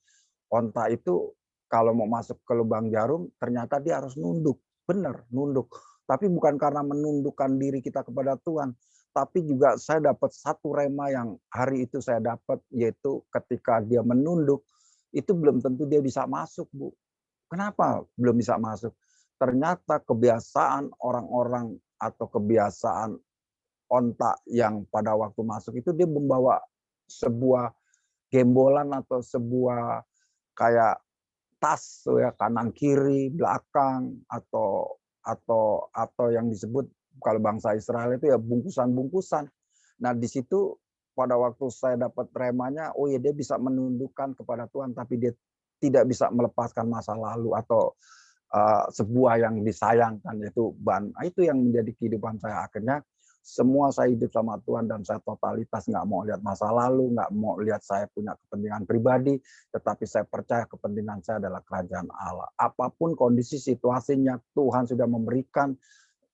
onta itu kalau mau masuk ke lubang jarum ternyata dia harus nunduk. Benar, nunduk. Tapi bukan karena menundukkan diri kita kepada Tuhan. Tapi juga saya dapat satu rema yang hari itu saya dapat, yaitu ketika dia menunduk, itu belum tentu dia bisa masuk, Bu. Kenapa belum bisa masuk? Ternyata kebiasaan orang-orang atau kebiasaan onta yang pada waktu masuk itu dia membawa sebuah gembolan atau sebuah kayak tas ya, kanan kiri belakang atau yang disebut kalau bangsa Israel itu ya bungkusan-bungkusan. Nah di situ pada waktu saya dapat remanya, oh ya dia bisa menundukkan kepada Tuhan tapi dia tidak bisa melepaskan masa lalu atau sebuah yang disayangkan yaitu ban. Itu yang menjadi kehidupan saya akhirnya. Semua saya hidup sama Tuhan dan saya totalitas nggak mau lihat masa lalu, nggak mau lihat saya punya kepentingan pribadi, tetapi saya percaya kepentingan saya adalah kerajaan Allah. Apapun kondisi situasinya, Tuhan sudah memberikan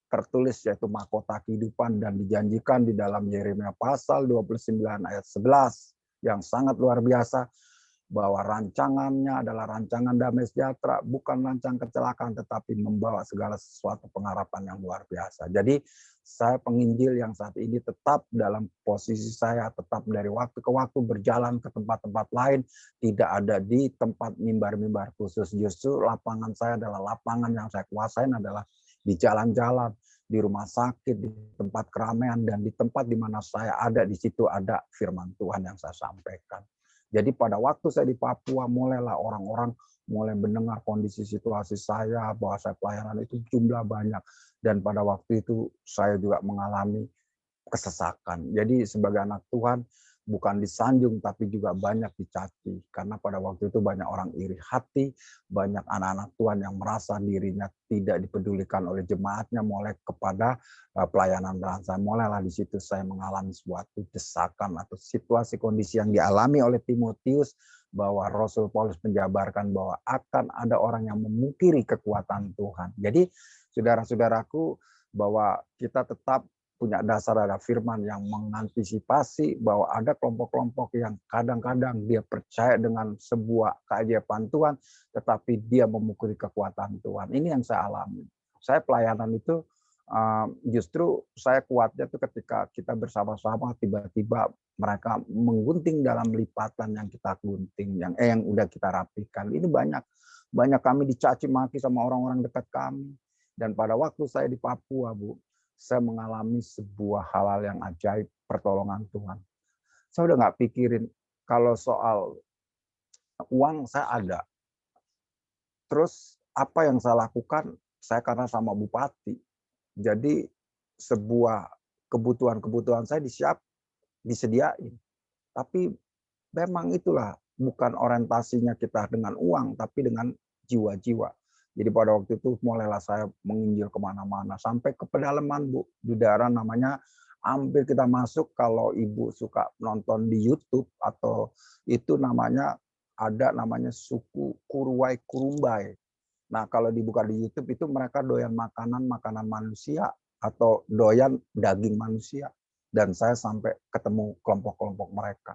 tertulis yaitu mahkota kehidupan dan dijanjikan di dalam Yeremia pasal 29 ayat 11 yang sangat luar biasa bahwa rancangannya adalah rancangan damai sejahtera, bukan rancangan kecelakaan, tetapi membawa segala sesuatu pengharapan yang luar biasa. Jadi saya penginjil yang saat ini tetap dalam posisi saya, tetap dari waktu ke waktu berjalan ke tempat-tempat lain, tidak ada di tempat mimbar-mimbar khusus. Justru lapangan saya adalah lapangan yang saya kuasain adalah di jalan-jalan, di rumah sakit, di tempat keramaian, dan di tempat di mana saya ada, di situ ada firman Tuhan yang saya sampaikan. Jadi pada waktu saya di Papua, mulailah orang-orang mulai mendengar kondisi situasi saya, bahwa saya pelayanan itu jumlah banyak. Dan pada waktu itu saya juga mengalami kesesakan. Jadi sebagai anak Tuhan, bukan disanjung tapi juga banyak dicaci. Karena pada waktu itu banyak orang iri hati, banyak anak-anak Tuhan yang merasa dirinya tidak dipedulikan oleh jemaatnya, mulai kepada pelayanan bangsa. Mulailah di situ saya mengalami suatu desakan atau situasi kondisi yang dialami oleh Timotius, bahwa Rasul Paulus menjabarkan bahwa akan ada orang yang memungkiri kekuatan Tuhan. Jadi saudara-saudaraku, bahwa kita tetap punya dasar ada firman yang mengantisipasi bahwa ada kelompok-kelompok yang kadang-kadang dia percaya dengan sebuah keajaiban Tuhan, tetapi dia memukuli kekuatan Tuhan. Ini yang saya alami. Saya pelayanan itu justru saya kuatnya itu ketika kita bersama-sama tiba-tiba mereka menggunting dalam lipatan yang kita gunting, yang udah kita rapikan. Ini banyak kami dicaci maki sama orang-orang dekat kami. Dan pada waktu saya di Papua, Bu, saya mengalami sebuah hal-hal yang ajaib, pertolongan Tuhan. Saya udah nggak pikirin kalau soal uang saya ada. Terus apa yang saya lakukan? Saya karena sama bupati. Jadi sebuah kebutuhan-kebutuhan saya disediain. Tapi memang itulah bukan orientasinya kita dengan uang, tapi dengan jiwa-jiwa. Jadi pada waktu itu mulailah saya menginjil kemana-mana sampai ke pedalaman, Bu, di daerah namanya hampir kita masuk, kalau Ibu suka nonton di YouTube atau itu namanya ada namanya suku Kuruwai Kurumbai. Nah kalau dibuka di YouTube itu mereka doyan makanan manusia atau doyan daging manusia, dan saya sampai ketemu kelompok-kelompok mereka.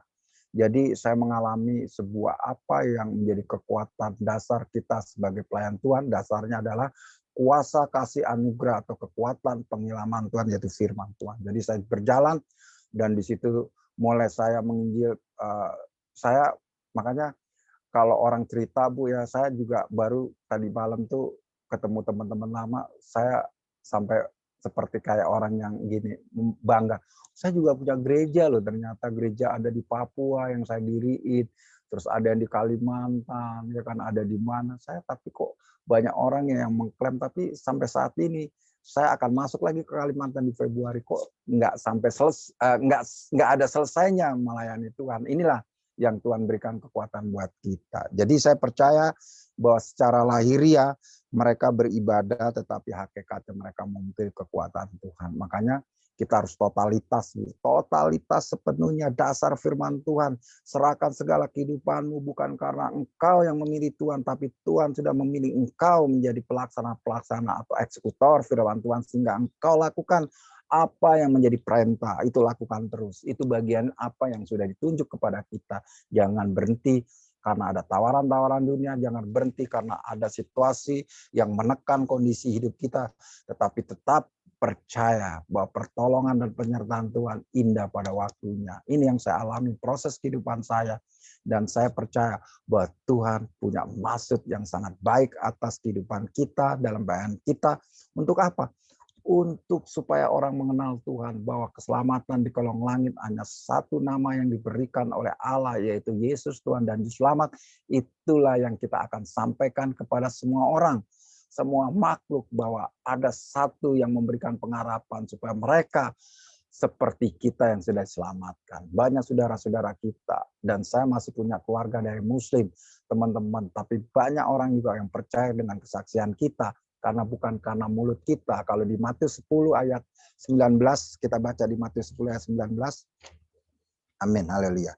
Jadi saya mengalami sebuah apa yang menjadi kekuatan dasar kita sebagai pelayan Tuhan, dasarnya adalah kuasa kasih anugerah atau kekuatan penghilaman Tuhan, yaitu firman Tuhan. Jadi saya berjalan dan di situ mulai saya menginjil. Saya makanya kalau orang cerita, Bu, ya saya juga baru tadi malam tuh ketemu teman-teman lama, saya sampai seperti kayak orang yang gini, bangga. Saya juga punya gereja loh, ternyata gereja ada di Papua yang saya diriin, terus ada yang di Kalimantan, ya kan, ada di mana. Saya tapi kok banyak orang yang mengklaim, tapi sampai saat ini saya akan masuk lagi ke Kalimantan di Februari, kok nggak sampai nggak ada selesainya melayani Tuhan. Inilah yang Tuhan berikan kekuatan buat kita. Jadi saya percaya bahwa secara lahiriah mereka beribadah, tetapi hakikatnya mereka memiliki kekuatan Tuhan. Makanya kita harus totalitas sepenuhnya dasar firman Tuhan. Serahkan segala kehidupanmu bukan karena engkau yang memilih Tuhan, tapi Tuhan sudah memilih engkau menjadi pelaksana atau eksekutor firman Tuhan, sehingga engkau lakukan apa yang menjadi perintah, itu lakukan terus. Itu bagian apa yang sudah ditunjuk kepada kita. Jangan berhenti karena ada tawaran-tawaran dunia, jangan berhenti karena ada situasi yang menekan kondisi hidup kita, tetapi tetap percaya bahwa pertolongan dan penyertaan Tuhan indah pada waktunya. Ini yang saya alami proses kehidupan saya, dan saya percaya bahwa Tuhan punya maksud yang sangat baik atas kehidupan kita, dalam pelayanan kita. Untuk apa? Untuk supaya orang mengenal Tuhan, bahwa keselamatan di kolong langit hanya satu nama yang diberikan oleh Allah, yaitu Yesus Tuhan dan Juru Selamat. Itulah yang kita akan sampaikan kepada semua orang, semua makhluk, bahwa ada satu yang memberikan pengharapan supaya mereka seperti kita yang sudah diselamatkan. Banyak saudara-saudara kita, dan saya masih punya keluarga dari Muslim, teman-teman, tapi banyak orang juga yang percaya dengan kesaksian kita, karena bukan karena mulut kita. Kalau di Matius 10 ayat 19, kita baca di Matius 10 ayat 19. Amin, haleluya.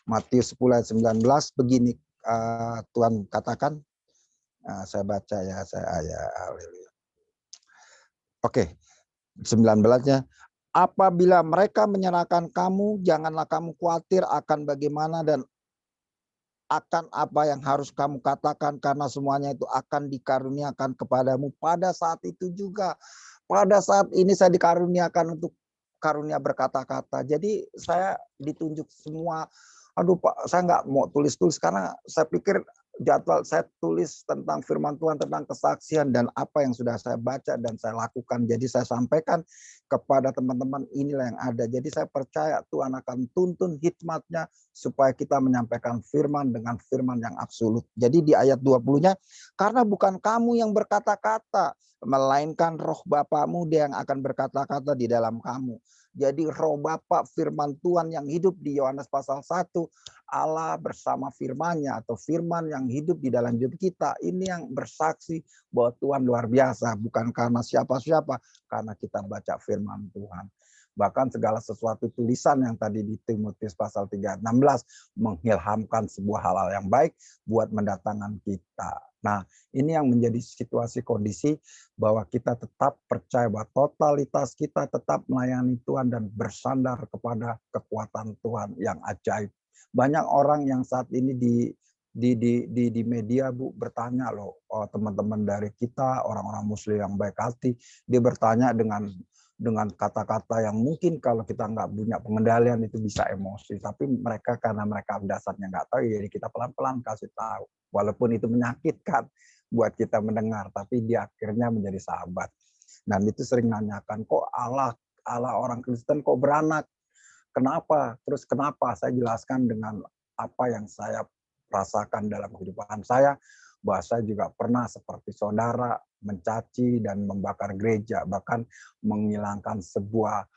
Matius 10 ayat 19, begini Tuhan katakan, saya baca ya, haleluya. Oke, 19-nya. Apabila mereka menyerahkan kamu, janganlah kamu khawatir akan bagaimana dan akan apa yang harus kamu katakan, karena semuanya itu akan dikaruniakan kepadamu pada saat itu juga. Pada saat ini saya dikaruniakan untuk karunia berkata-kata. Jadi saya ditunjuk semua. Aduh Pak, saya nggak mau tulis-tulis karena saya pikir jadwal saya tulis tentang firman Tuhan, tentang kesaksian dan apa yang sudah saya baca dan saya lakukan. Jadi saya sampaikan kepada teman-teman, inilah yang ada. Jadi saya percaya Tuhan akan tuntun hikmatnya supaya kita menyampaikan firman dengan firman yang absolut. Jadi di ayat 20-nya, karena bukan kamu yang berkata-kata, melainkan roh Bapamu dia yang akan berkata-kata di dalam kamu. Jadi roh Bapa firman Tuhan yang hidup di Yohanes pasal 1, Allah bersama firman-Nya atau firman yang hidup di dalam hidup kita, ini yang bersaksi bahwa Tuhan luar biasa, bukan karena siapa-siapa, karena kita baca firman Tuhan. Bahkan segala sesuatu tulisan yang tadi di Timotius pasal 3 ayat 16 mengilhamkan sebuah hal-hal yang baik buat mendatangkan kita. Nah, ini yang menjadi situasi kondisi bahwa kita tetap percaya bahwa totalitas kita tetap melayani Tuhan dan bersandar kepada kekuatan Tuhan yang ajaib. Banyak orang yang saat ini di media Bu bertanya loh, teman-teman dari kita, orang-orang muslim yang baik hati, dia bertanya dengan kata-kata yang mungkin kalau kita nggak punya pengendalian itu bisa emosi. Tapi mereka karena mereka dasarnya nggak tahu, jadi kita pelan-pelan kasih tahu. Walaupun itu menyakitkan buat kita mendengar, tapi dia akhirnya menjadi sahabat. Dan itu sering nanyakan, kok Allah orang Kristen kok beranak? Kenapa? Terus kenapa? Saya jelaskan dengan apa yang saya rasakan dalam kehidupan saya, bahwa saya juga pernah seperti saudara mencaci dan membakar gereja, bahkan menghilangkan sebuah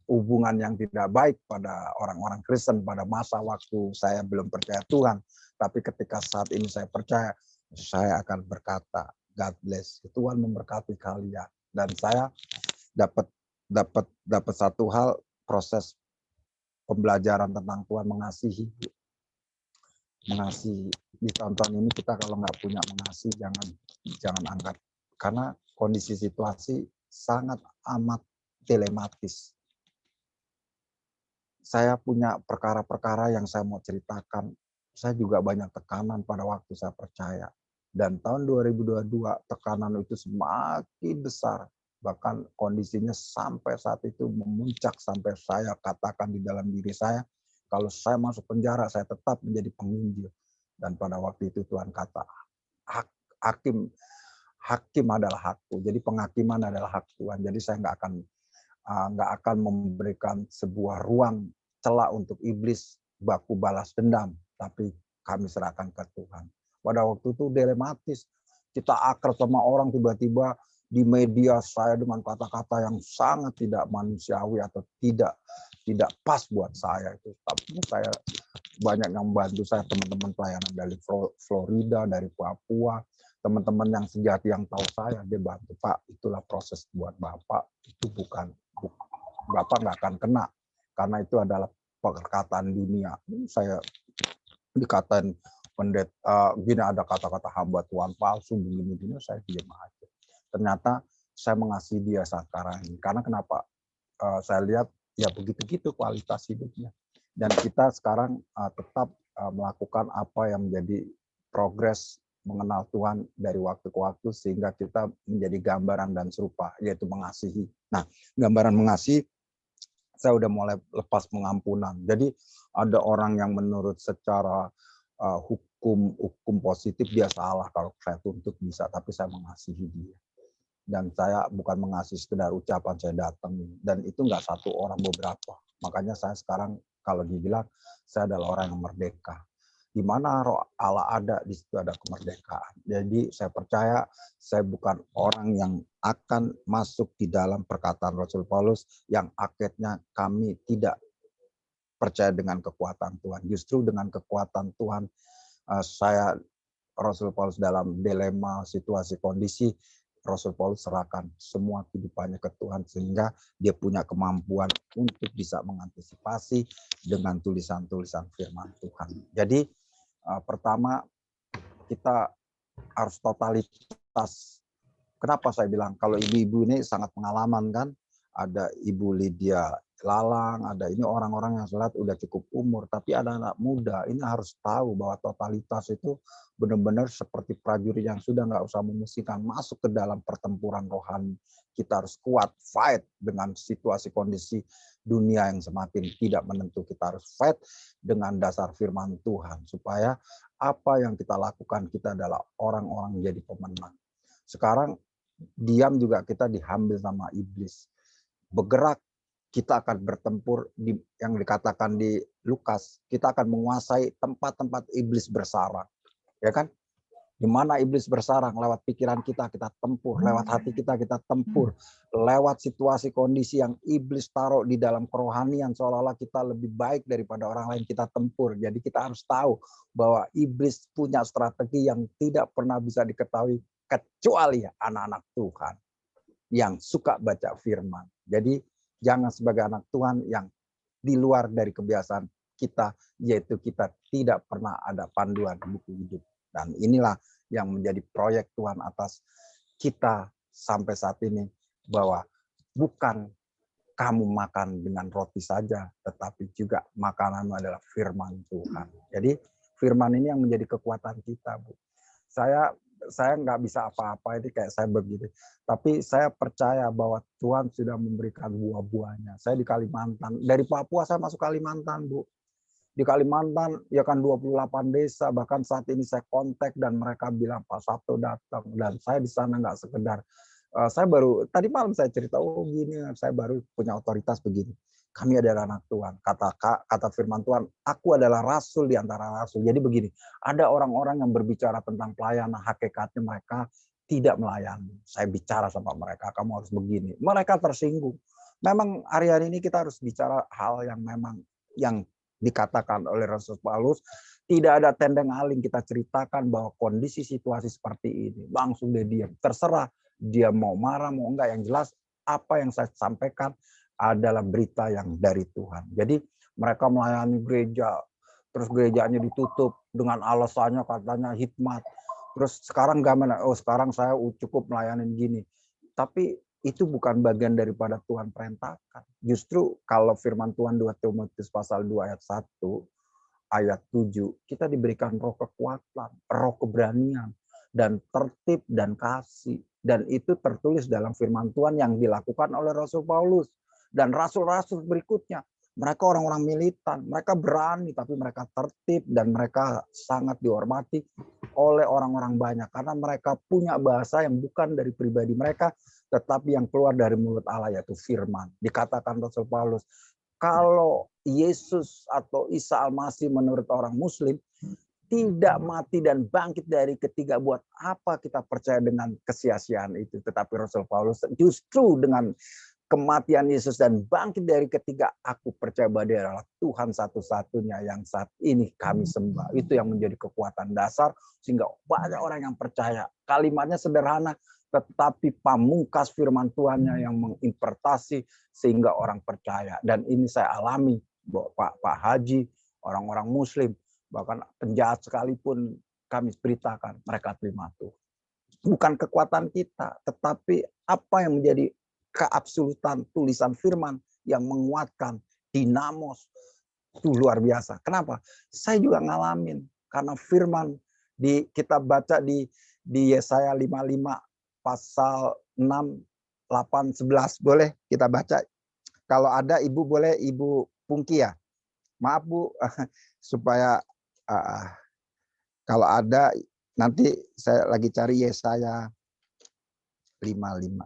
hubungan yang tidak baik pada orang-orang Kristen pada masa waktu saya belum percaya Tuhan. Tapi ketika saat ini saya percaya, saya akan berkata, God bless. Tuhan memberkati kalian. Dan saya dapat satu hal, proses pembelajaran tentang Tuhan mengasihi. Di tahun-tahun ini kita kalau nggak punya mengasihi, jangan angkat. Karena kondisi situasi sangat amat dilematis. Saya punya perkara-perkara yang saya mau ceritakan. Saya juga banyak tekanan pada waktu saya percaya. Dan tahun 2022 tekanan itu semakin besar. Bahkan kondisinya sampai saat itu memuncak sampai saya katakan di dalam diri saya, kalau saya masuk penjara saya tetap menjadi penginjil. Dan pada waktu itu Tuhan kata, hakim adalah hakku. Jadi penghakiman adalah hak Tuhan. Jadi saya nggak akan memberikan sebuah ruang celah untuk iblis baku balas dendam, tapi kami serahkan ke Tuhan. Pada waktu itu dilematis, kita akrab sama orang tiba-tiba di media saya dengan kata-kata yang sangat tidak manusiawi atau tidak pas buat saya itu. Tapi saya banyak yang membantu saya, teman-teman pelayanan dari Florida, dari Papua, teman-teman yang sejati yang tahu saya, dia bantu, Pak, itulah proses buat Bapak, itu bukan Bapak nggak akan kena, karena itu adalah perkataan dunia. Saya dikatain pendeta, gini ada kata-kata hamba Tuhan palsu, begini-begini, saya diam aja. Ternyata saya mengasihi dia sekarang ini. Karena kenapa? Saya lihat ya begitu-gitu kualitas hidupnya. Dan kita sekarang tetap melakukan apa yang menjadi progres mengenal Tuhan dari waktu ke waktu sehingga kita menjadi gambaran dan serupa, yaitu mengasihi. Nah, gambaran mengasihi, saya udah mulai lepas pengampunan. Jadi ada orang yang menurut secara hukum positif dia salah kalau saya tuntut bisa, tapi saya mengasihi dia. Dan saya bukan mengasihi sekedar ucapan, saya datang. Dan itu nggak satu orang, beberapa. Makanya saya sekarang kalau dibilang saya adalah orang yang merdeka. Di mana roh Allah ada, di situ ada kemerdekaan. Jadi saya percaya saya bukan orang yang akan masuk di dalam perkataan Rasul Paulus yang akhirnya kami tidak percaya dengan kekuatan Tuhan. Justru dengan kekuatan Tuhan saya, Rasul Paulus dalam dilema situasi kondisi, Rasul Paulus serahkan semua kehidupannya ke Tuhan sehingga dia punya kemampuan untuk bisa mengantisipasi dengan tulisan-tulisan firman Tuhan. Jadi pertama kita harus totalitas. Kenapa saya bilang kalau ibu-ibu ini sangat pengalaman kan? Ada Ibu Lydia Lalang, ada ini orang-orang yang sholat udah cukup umur, tapi ada anak muda. Ini harus tahu bahwa totalitas itu benar-benar seperti prajurit yang sudah nggak usah memusikan, masuk ke dalam pertempuran rohani. Kita harus kuat, fight dengan situasi kondisi dunia yang semakin tidak menentu. Kita harus fight dengan dasar firman Tuhan, supaya apa yang kita lakukan, kita adalah orang-orang jadi pemenang. Sekarang diam juga kita diambil sama iblis. Bergerak, kita akan bertempur yang dikatakan di Lukas, kita akan menguasai tempat-tempat iblis bersarang, ya kan? Di mana iblis bersarang lewat pikiran kita tempur, lewat hati kita tempur, lewat situasi kondisi yang iblis taruh di dalam kerohanian seolah-olah kita lebih baik daripada orang lain, kita tempur. Jadi kita harus tahu bahwa iblis punya strategi yang tidak pernah bisa diketahui kecuali anak-anak Tuhan yang suka baca firman. Jadi jangan sebagai anak Tuhan yang di luar dari kebiasaan kita, yaitu kita tidak pernah ada panduan buku hidup. Dan inilah yang menjadi proyek Tuhan atas kita sampai saat ini, bahwa bukan kamu makan dengan roti saja, tetapi juga makananmu adalah firman Tuhan. Jadi firman ini yang menjadi kekuatan kita, Bu. Saya nggak bisa apa-apa, ini kayak saya begitu. Tapi saya percaya bahwa Tuhan sudah memberikan buah-buahnya. Saya di Kalimantan, dari Papua saya masuk Kalimantan, Bu. Di Kalimantan ya kan 28 desa, bahkan saat ini saya kontak dan mereka bilang Pak Sabto datang, dan saya di sana nggak sekedar saya baru tadi malam saya cerita, oh gini, saya baru punya otoritas begini. Kami adalah anak Tuhan. Kata firman Tuhan, aku adalah rasul di antara rasul. Jadi begini, ada orang-orang yang berbicara tentang pelayanan, hakikatnya mereka tidak melayani. Saya bicara sama mereka, kamu harus begini. Mereka tersinggung. Memang hari-hari ini kita harus bicara hal yang memang yang dikatakan oleh Rasul Paulus, tidak ada tendeng aling, kita ceritakan bahwa kondisi situasi seperti ini, langsung dia diam. Terserah dia mau marah, mau enggak, yang jelas apa yang saya sampaikan adalah berita yang dari Tuhan. Jadi mereka melayani gereja, terus gerejanya ditutup dengan alasannya katanya hikmat. Terus sekarang gimana? Oh sekarang saya cukup melayani gini. Tapi itu bukan bagian daripada Tuhan perintahkan. Justru kalau firman Tuhan 2 Timotius pasal 2 ayat 1, ayat 7, kita diberikan roh kekuatan, roh keberanian, dan tertib dan kasih. Dan itu tertulis dalam firman Tuhan yang dilakukan oleh Rasul Paulus. Dan rasul-rasul berikutnya, mereka orang-orang militan, mereka berani, tapi mereka tertib, dan mereka sangat dihormati oleh orang-orang banyak. Karena mereka punya bahasa yang bukan dari pribadi mereka, tetapi yang keluar dari mulut Allah, yaitu firman. Dikatakan Rasul Paulus, kalau Yesus atau Isa Al-Masih menurut orang Muslim tidak mati dan bangkit dari ketiga, buat apa kita percaya dengan kesia-siaan itu? Tetapi Rasul Paulus justru dengan kematian Yesus dan bangkit dari ketiga, aku percaya bahwa dia adalah Tuhan satu-satunya yang saat ini kami sembah. Itu yang menjadi kekuatan dasar sehingga banyak orang yang percaya. Kalimatnya sederhana, tetapi pamungkas firman Tuhannya yang mengimpartasi sehingga orang percaya. Dan ini saya alami, Pak Haji, orang-orang Muslim, bahkan penjahat sekalipun kami beritakan, mereka terima Tuhan. Bukan kekuatan kita, tetapi apa yang menjadi keabsolutan tulisan firman yang menguatkan, dinamos, itu luar biasa. Kenapa? Saya juga ngalamin, karena firman kita baca di Yesaya 55 pasal 6, 8, 11. Boleh kita baca? Kalau ada Ibu, boleh Ibu Pungki ya? Maaf Bu, supaya kalau ada nanti saya lagi cari Yesaya 55.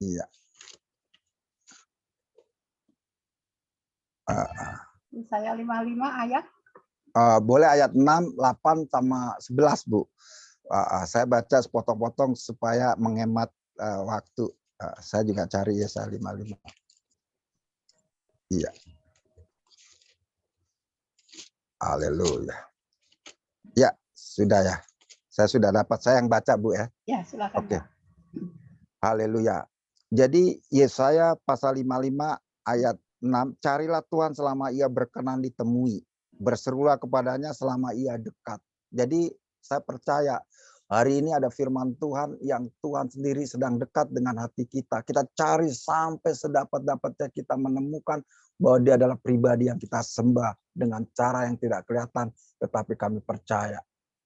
Iya. Saya 55 ayat. Boleh ayat 6, 8, sama 11, Bu. Saya baca sepotong-potong supaya menghemat waktu. Saya juga cari Yesaya 55. Iya. Haleluya. Ya, sudah ya. Saya sudah dapat. Saya yang baca, Bu ya. Ya, silakan. Oke. Haleluya. Jadi Yesaya pasal 55 ayat 6, carilah Tuhan selama ia berkenan ditemui, berserulah kepadanya selama ia dekat. Jadi saya percaya hari ini ada firman Tuhan yang Tuhan sendiri sedang dekat dengan hati kita. Kita cari sampai sedapat-dapatnya kita menemukan bahwa dia adalah pribadi yang kita sembah dengan cara yang tidak kelihatan, tetapi kami percaya.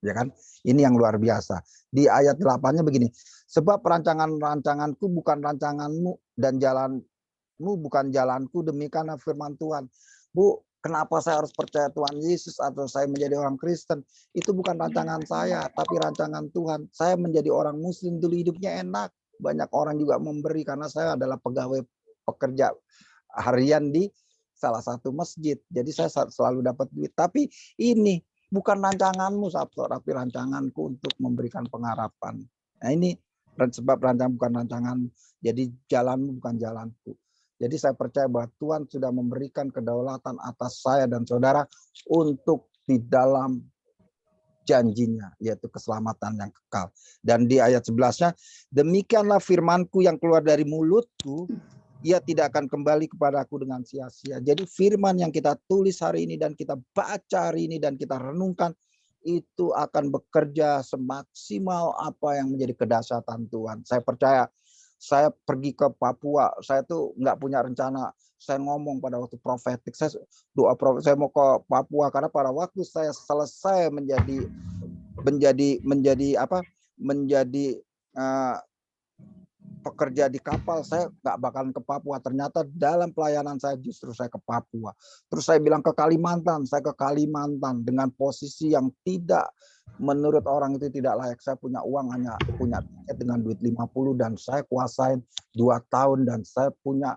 Ya kan? Ini yang luar biasa. Di ayat 8-nya begini, sebab rancangan-rancanganku bukan rancanganmu dan jalanmu bukan jalanku, demikian firman Tuhan. Bu, kenapa saya harus percaya Tuhan Yesus atau saya menjadi orang Kristen? Itu bukan rancangan saya, tapi rancangan Tuhan. Saya menjadi orang Muslim dulu hidupnya enak. Banyak orang juga memberi karena saya adalah pegawai pekerja harian di salah satu masjid. Jadi saya selalu dapat duit. Tapi ini Bukan rancanganmu, Sabto, tapi rancanganku untuk memberikan pengharapan. Nah ini sebab rancangan bukan rancangan, jadi jalanmu bukan jalanku. Jadi saya percaya bahwa Tuhan sudah memberikan kedaulatan atas saya dan saudara untuk di dalam janjinya, yaitu keselamatan yang kekal. Dan di ayat 11-nya, demikianlah firmanku yang keluar dari mulutku, ia tidak akan kembali kepadaku dengan sia-sia. Jadi firman yang kita tulis hari ini dan kita baca hari ini dan kita renungkan, itu akan bekerja semaksimal apa yang menjadi kedahsyatan Tuhan. Saya percaya, saya pergi ke Papua, saya tuh nggak punya rencana. Saya ngomong pada waktu profetik, saya doa profetik, saya mau ke Papua karena pada waktu saya selesai menjadi pekerja di kapal, saya nggak bakalan ke Papua. Ternyata dalam pelayanan saya justru saya ke Papua. Terus saya bilang ke Kalimantan, saya ke Kalimantan dengan posisi yang tidak, menurut orang itu tidak layak. Saya punya uang, hanya punya tiket dengan duit 50 dan saya kuasain 2 tahun dan saya punya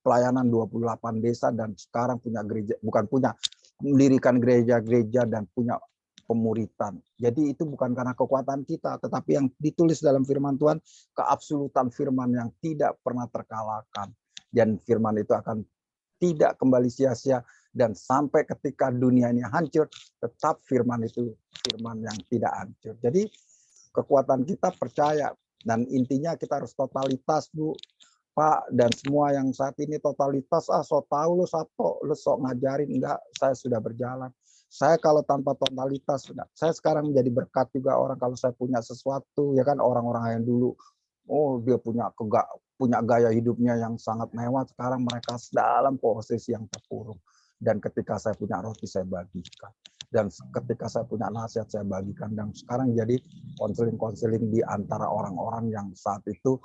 pelayanan 28 desa dan sekarang punya gereja, bukan punya, mendirikan gereja-gereja dan punya pemuritan. Jadi itu bukan karena kekuatan kita, tetapi yang ditulis dalam firman Tuhan, keabsolutan firman yang tidak pernah terkalahkan. Dan firman itu akan tidak kembali sia-sia, dan sampai ketika dunia ini hancur, tetap firman itu firman yang tidak hancur. Jadi kekuatan kita percaya, dan intinya kita harus totalitas, Bu, Pak, dan semua yang saat ini totalitas, so tahu lo Sabto, lo sok ngajarin. Enggak, saya sudah berjalan. Saya kalau tanpa totalitas, saya sekarang menjadi berkat juga orang kalau saya punya sesuatu, ya kan, orang-orang yang dulu, oh dia punya gaya hidupnya yang sangat mewah, sekarang mereka dalam posisi yang terpuruk. Dan ketika saya punya roti, saya bagikan. Dan ketika saya punya nasihat, saya bagikan. Dan sekarang jadi konseling-konseling di antara orang-orang yang saat itu,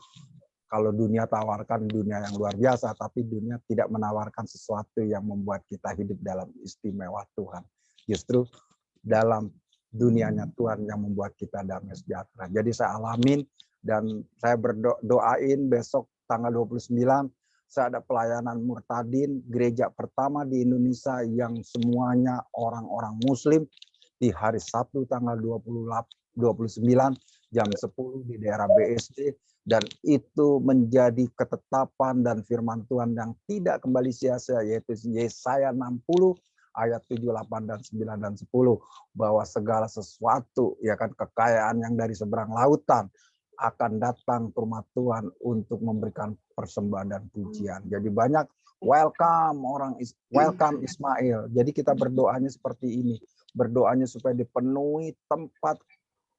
kalau dunia tawarkan dunia yang luar biasa, tapi dunia tidak menawarkan sesuatu yang membuat kita hidup dalam istimewa Tuhan. Justru dalam dunianya Tuhan yang membuat kita damai sejahtera. Jadi saya alamin dan saya berdoain besok tanggal 29, saya ada pelayanan Murtadin, gereja pertama di Indonesia yang semuanya orang-orang Muslim, di hari Sabtu tanggal 29 jam 10 di daerah BSD. Dan itu menjadi ketetapan dan firman Tuhan yang tidak kembali sia-sia, yaitu Yesaya 60 ayat 7, 8, dan 9, dan 10, bahwa segala sesuatu, ya kan, kekayaan yang dari seberang lautan akan datang ke rumah Tuhan untuk memberikan persembahan dan pujian. Jadi banyak welcome Ismail. Jadi kita berdoanya seperti ini, berdoanya supaya dipenuhi tempat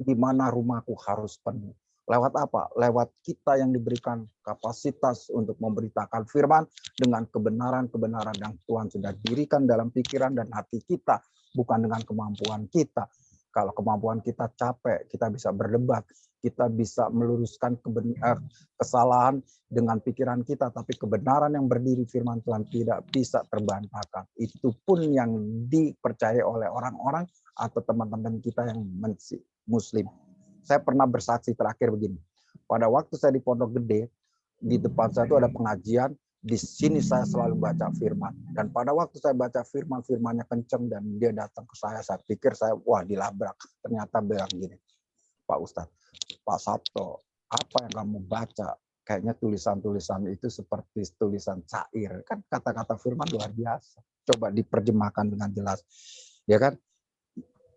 di mana rumahku harus penuh. Lewat apa? Lewat kita yang diberikan kapasitas untuk memberitakan firman dengan kebenaran-kebenaran yang Tuhan sudah dirikan dalam pikiran dan hati kita, bukan dengan kemampuan kita. Kalau kemampuan kita capek, kita bisa berdebat, kita bisa meluruskan kesalahan dengan pikiran kita, tapi kebenaran yang berdiri firman Tuhan tidak bisa terbantahkan. Itu pun yang dipercaya oleh orang-orang atau teman-teman kita yang Muslim. Saya pernah bersaksi terakhir begini. Pada waktu saya di Pondok Gede, di depan saya itu ada pengajian, di sini saya selalu baca firman. Dan pada waktu saya baca firman, firmannya kenceng dan dia datang ke saya pikir saya, wah dilabrak. Ternyata bilang gini, Pak Ustadz, Pak Sabto, apa yang kamu baca? Kayaknya tulisan-tulisan itu seperti tulisan syair. Kan kata-kata firman luar biasa. Coba diterjemahkan dengan jelas. Ya kan?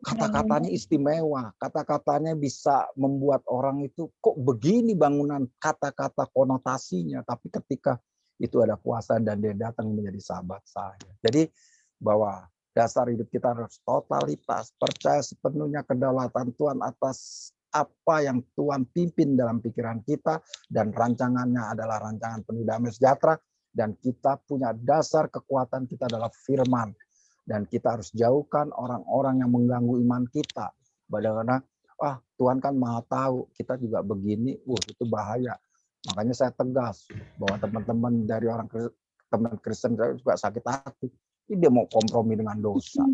Kata-katanya istimewa, kata-katanya bisa membuat orang itu kok begini bangunan kata-kata konotasinya, tapi ketika itu ada kuasa dan dia datang menjadi sahabat saya. Jadi bahwa dasar hidup kita harus totalitas, percaya sepenuhnya kedaulatan Tuhan atas apa yang Tuhan pimpin dalam pikiran kita, dan rancangannya adalah rancangan penuh damai sejahtera, dan kita punya dasar kekuatan kita adalah firman. Dan kita harus jauhkan orang-orang yang mengganggu iman kita. Karena Tuhan kan maha tahu, kita juga begini, itu bahaya. Makanya saya tegas bahwa teman-teman dari teman Kristen juga sakit hati. Dia mau kompromi dengan dosa.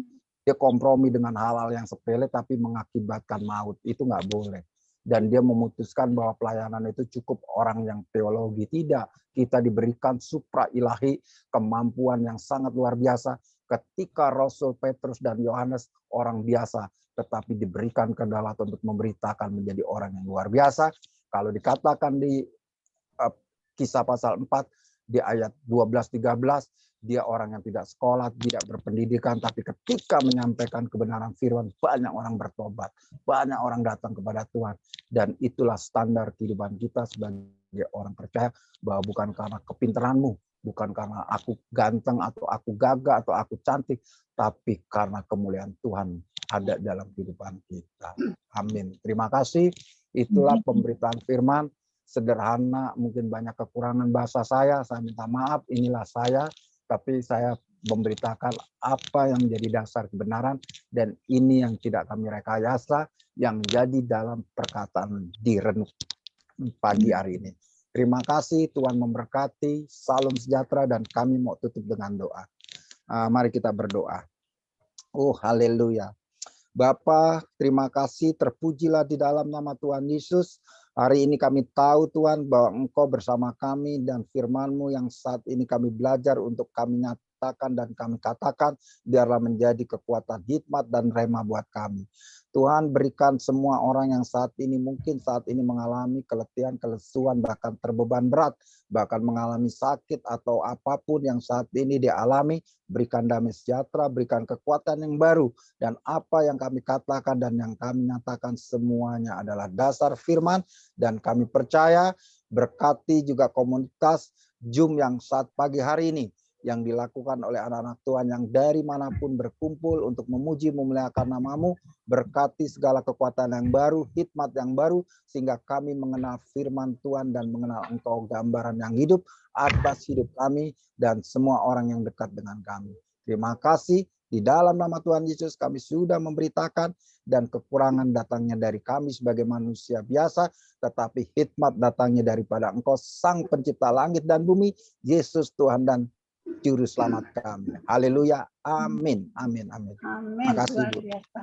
Dia kompromi dengan hal-hal yang sepele tapi mengakibatkan maut. Itu nggak boleh. Dan dia memutuskan bahwa pelayanan itu cukup orang yang teologi. Tidak, kita diberikan supra ilahi, kemampuan yang sangat luar biasa. ketika Rasul Petrus dan Yohanes orang biasa, tetapi diberikan kendala untuk memberitakan menjadi orang yang luar biasa. Kalau dikatakan di Kisah pasal 4 di ayat 12-13, dia orang yang tidak sekolah, tidak berpendidikan, tapi ketika menyampaikan kebenaran firman, banyak orang bertobat, banyak orang datang kepada Tuhan. Dan itulah standar kehidupan kita sebagai orang percaya, bahwa bukan karena kepintaranmu, bukan karena aku ganteng, atau aku gagah, atau aku cantik, tapi karena kemuliaan Tuhan ada dalam kehidupan kita. Amin. Terima kasih. Itulah pemberitaan firman. Sederhana, mungkin banyak kekurangan bahasa saya minta maaf, inilah saya, tapi saya memberitakan apa yang menjadi dasar kebenaran, dan ini yang tidak kami rekayasa, yang jadi dalam perkataan di renung pagi hari ini. Terima kasih, Tuhan memberkati, salam sejahtera, dan kami mau tutup dengan doa. Mari kita berdoa. Oh, haleluya. Bapa, terima kasih, terpujilah di dalam nama Tuhan Yesus. Hari ini kami tahu Tuhan bahwa Engkau bersama kami, dan firman-Mu yang saat ini kami belajar untuk kami nyatakan dan kami katakan, biarlah menjadi kekuatan hikmat dan rema buat kami. Tuhan, berikan semua orang yang saat ini mungkin saat ini mengalami keletihan, kelesuan, bahkan terbeban berat, bahkan mengalami sakit atau apapun yang saat ini dialami, berikan damai sejahtera, berikan kekuatan yang baru, dan apa yang kami katakan dan yang kami nyatakan semuanya adalah dasar firman, dan kami percaya. Berkati juga komunitas Zoom yang saat pagi hari ini yang dilakukan oleh anak-anak Tuhan yang dari manapun berkumpul untuk memuji memuliakan nama-Mu. Berkati segala kekuatan yang baru, hikmat yang baru, sehingga kami mengenal firman Tuhan dan mengenal Engkau gambaran yang hidup atas hidup kami dan semua orang yang dekat dengan kami. Terima kasih. Di dalam nama Tuhan Yesus kami sudah memberitakan, dan kekurangan datangnya dari kami sebagai manusia biasa, tetapi hikmat datangnya daripada Engkau Sang Pencipta langit dan bumi, Yesus Tuhan dan Juru Selamat kami. Haleluya. Amin. Amin. Amin. Amin. Terima kasih, Luar Bu. biasa.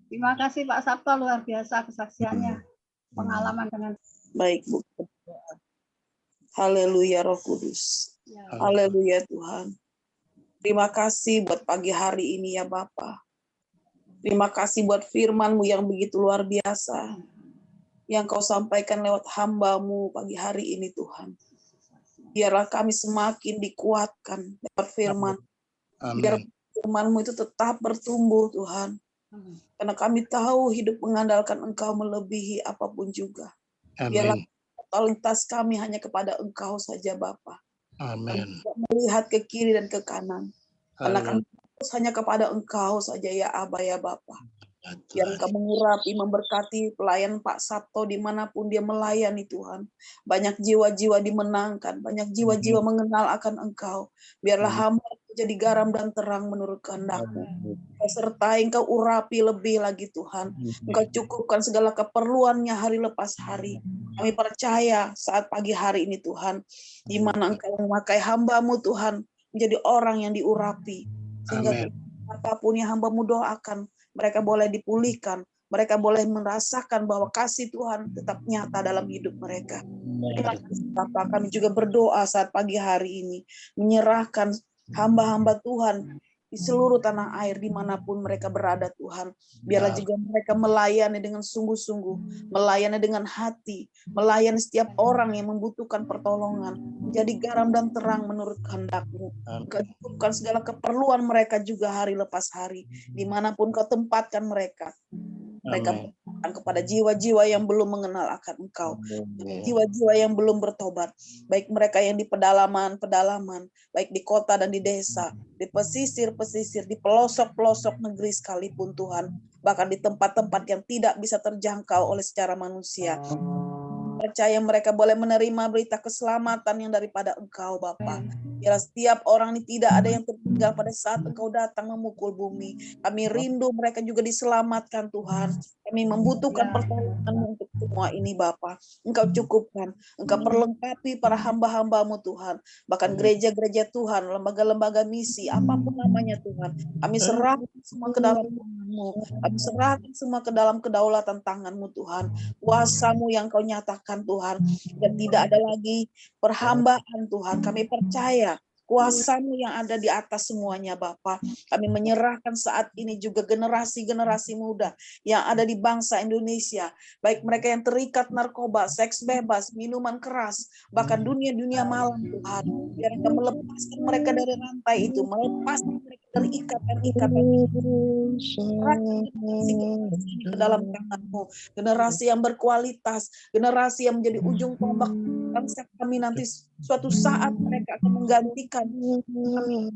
Terima kasih Pak Sabto, luar biasa kesaksiannya. Pengalaman dengan Baik, Bu. Haleluya Roh Kudus. Haleluya Tuhan. Terima kasih buat pagi hari ini ya Bapa. Terima kasih buat firman-Mu yang begitu luar biasa, yang Kau sampaikan lewat hamba-Mu pagi hari ini Tuhan. Biarlah kami semakin dikuatkan lewat firman. Biar firman-Mu itu tetap bertumbuh Tuhan. Karena kami tahu hidup mengandalkan Engkau melebihi apapun juga. Biarlah totalitas kami hanya kepada Engkau saja Bapa. Amin. Tidak melihat ke kiri dan ke kanan. Karena kami fokus hanya kepada Engkau saja ya Aba ya Bapa. Yang Engkau mengurapi, memberkati pelayan Pak Sabto dimanapun dia melayani Tuhan. Banyak jiwa-jiwa dimenangkan, banyak jiwa-jiwa mengenal akan Engkau. Biarlah hamba jadi garam dan terang menurut kehendak-Mu. Engkau sertai, Engkau urapi lebih lagi Tuhan. Engkau cukupkan segala keperluannya hari lepas hari. Kami percaya saat pagi hari ini Tuhan, di mana Engkau memakai hamba-Mu Tuhan menjadi orang yang diurapi. Sehingga apapun yang hamba-Mu doakan, mereka boleh dipulihkan, mereka boleh merasakan bahwa kasih Tuhan tetap nyata dalam hidup mereka. Terima kasih Bapak, kami juga berdoa saat pagi hari ini, menyerahkan hamba-hamba Tuhan di seluruh tanah air dimanapun mereka berada Tuhan. Biarlah juga mereka melayani dengan sungguh-sungguh, melayani dengan hati, melayani setiap orang yang membutuhkan pertolongan, menjadi garam dan terang menurut kehendak-Mu. Engkau cukupkan segala keperluan mereka juga hari lepas hari, dimanapun Kau tempatkan mereka. Mereka berdoa kepada jiwa-jiwa yang belum mengenal akan Engkau, jiwa-jiwa yang belum bertobat, baik mereka yang di pedalaman, baik di kota dan di desa, di pesisir-pesisir, di pelosok-pelosok negeri sekalipun Tuhan, bahkan di tempat-tempat yang tidak bisa terjangkau oleh secara manusia. Percaya mereka boleh menerima berita keselamatan yang daripada Engkau Bapa. Biarlah setiap orang ini tidak ada yang tertinggal pada saat Engkau datang memukul bumi. Kami rindu mereka juga diselamatkan Tuhan. Kami membutuhkan pertolongan-Mu untuk semua ini Bapa. Engkau cukupkan, Engkau perlengkapi para hamba-hamba-Mu Tuhan. Bahkan gereja-gereja Tuhan, lembaga-lembaga misi, apapun namanya Tuhan. Kami serahkan semua ke dalam tangan-Mu. Kami serahkan semua ke dalam kedaulatan tangan-Mu Tuhan. Kuasa-Mu yang Kau nyatakan Tuhan. Dan tidak ada lagi perhambaan Tuhan. Kami percaya Kuasa-Mu yang ada di atas semuanya Bapa. Kami menyerahkan saat ini juga generasi-generasi muda yang ada di bangsa Indonesia, baik mereka yang terikat narkoba, seks bebas, minuman keras, bahkan dunia-dunia malam Tuhan. Biar Engkau melepaskan mereka dari rantai itu, melepaskan mereka dari ikatan-ikatan. Generasi ini ke dalam tangan-Mu, generasi yang berkualitas, generasi yang menjadi ujung tombak bangsa kami nanti suatu saat mereka akan menggantikan kami.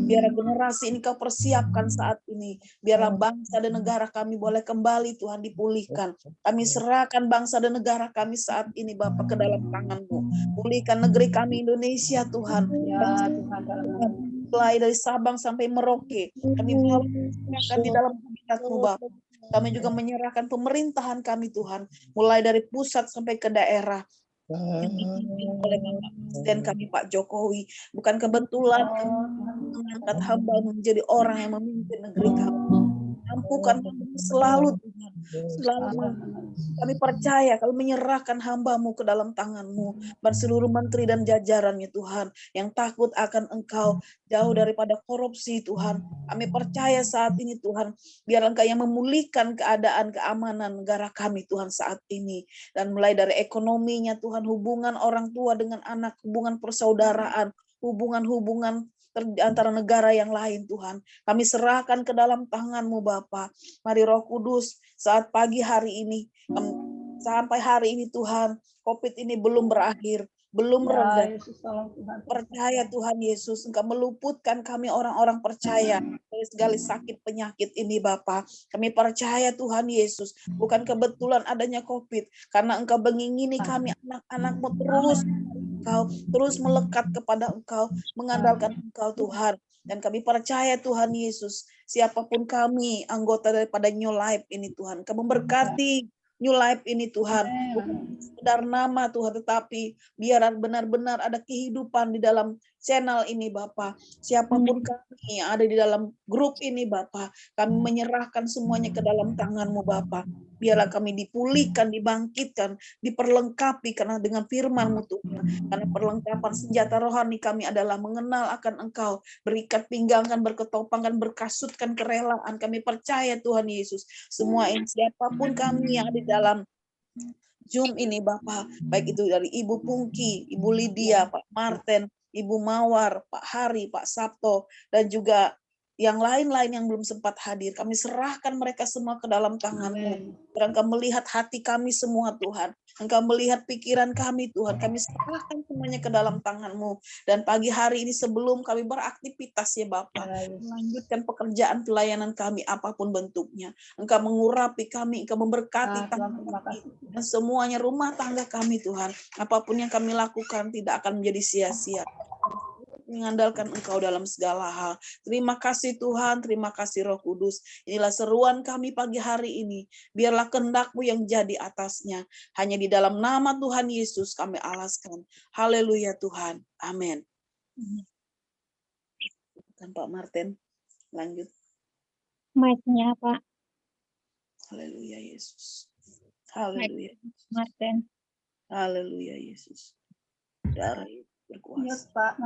Biar generasi ini Kau persiapkan saat ini. Biarlah bangsa dan negara kami boleh kembali Tuhan dipulihkan. Kami serahkan bangsa dan negara kami saat ini Bapa ke dalam tangan-Mu. Pulihkan negeri kami Indonesia Tuhan. Ya Tuhan, dalam nama Mulai dari Sabang sampai Merauke. Kami bawa serahkan di dalam hadirat-Mu Bapa. Kami juga menyerahkan pemerintahan kami Tuhan. Mulai dari pusat sampai ke daerah. Oleh Bapak Presiden kami Pak Jokowi, bukan kebetulan mengangkat hamba menjadi orang yang memimpin negeri kami. Ampukan kami selalu Tuhan, selalu kami percaya, kami menyerahkan hamba-Mu ke dalam tangan-Mu, dan seluruh menteri dan jajarannya Tuhan, yang takut akan Engkau, jauh daripada korupsi Tuhan. Kami percaya saat ini Tuhan, biar Engkau yang memulihkan keadaan keamanan negara kami Tuhan saat ini. Dan mulai dari ekonominya Tuhan, hubungan orang tua dengan anak, hubungan persaudaraan, hubungan-hubungan antara negara yang lain Tuhan. Kami serahkan ke dalam tangan-Mu Bapa. Mari Roh Kudus, saat pagi hari ini, sampai hari ini Tuhan, COVID ini belum berakhir, belum reda. Percaya Tuhan Yesus, Engkau meluputkan kami orang-orang percaya dari segala sakit penyakit ini Bapa. Kami percaya Tuhan Yesus, bukan kebetulan adanya COVID, karena Engkau mengingini kami anak-anak-Mu terus melekat kepada Engkau, mengandalkan Engkau Tuhan. Dan kami percaya Tuhan Yesus, siapapun kami anggota daripada New Life ini Tuhan, Kau memberkati New Life ini Tuhan, bukan sekedar nama Tuhan, tetapi biar benar-benar ada kehidupan di dalam channel ini Bapa. Siapapun kami yang ada di dalam grup ini Bapa, kami menyerahkan semuanya ke dalam tangan-Mu Bapa. Biarlah kami dipulihkan, dibangkitkan, diperlengkapi karena dengan firman-Mu Tuhan. Karena perlengkapan senjata rohani kami adalah mengenal akan Engkau, berikat pinggangan, berketopangan, berkasutkan kerelaan. Kami percaya Tuhan Yesus, semua ini siapapun kami yang ada di dalam Zoom ini Bapak, baik itu dari Ibu Pungki, Ibu Lydia, Pak Martin, Ibu Mawar, Pak Hari, Pak Sabto, dan juga yang lain-lain yang belum sempat hadir, kami serahkan mereka semua ke dalam tangan-Mu. Engkau melihat hati kami semua Tuhan, Engkau melihat pikiran kami Tuhan, kami serahkan semuanya ke dalam tangan-Mu. Dan pagi hari ini sebelum kami beraktivitas ya Bapak, melanjutkan pekerjaan pelayanan kami apapun bentuknya, Engkau mengurapi kami, Engkau memberkati kami, dan semuanya rumah tangga kami Tuhan, apapun yang kami lakukan tidak akan menjadi sia-sia. Mengandalkan Engkau dalam segala hal. Terima kasih Tuhan, terima kasih Roh Kudus. Inilah seruan kami pagi hari ini. Biarlah kehendak-Mu yang jadi atasnya. Hanya di dalam nama Tuhan Yesus kami alaskan. Haleluya Tuhan. Amin. Kan Pak Martin, lanjut. Mic-nya Pak Haleluya Yesus. Haleluya. Martin. Haleluya Yesus. Darah berkuasa. Yes, Pak.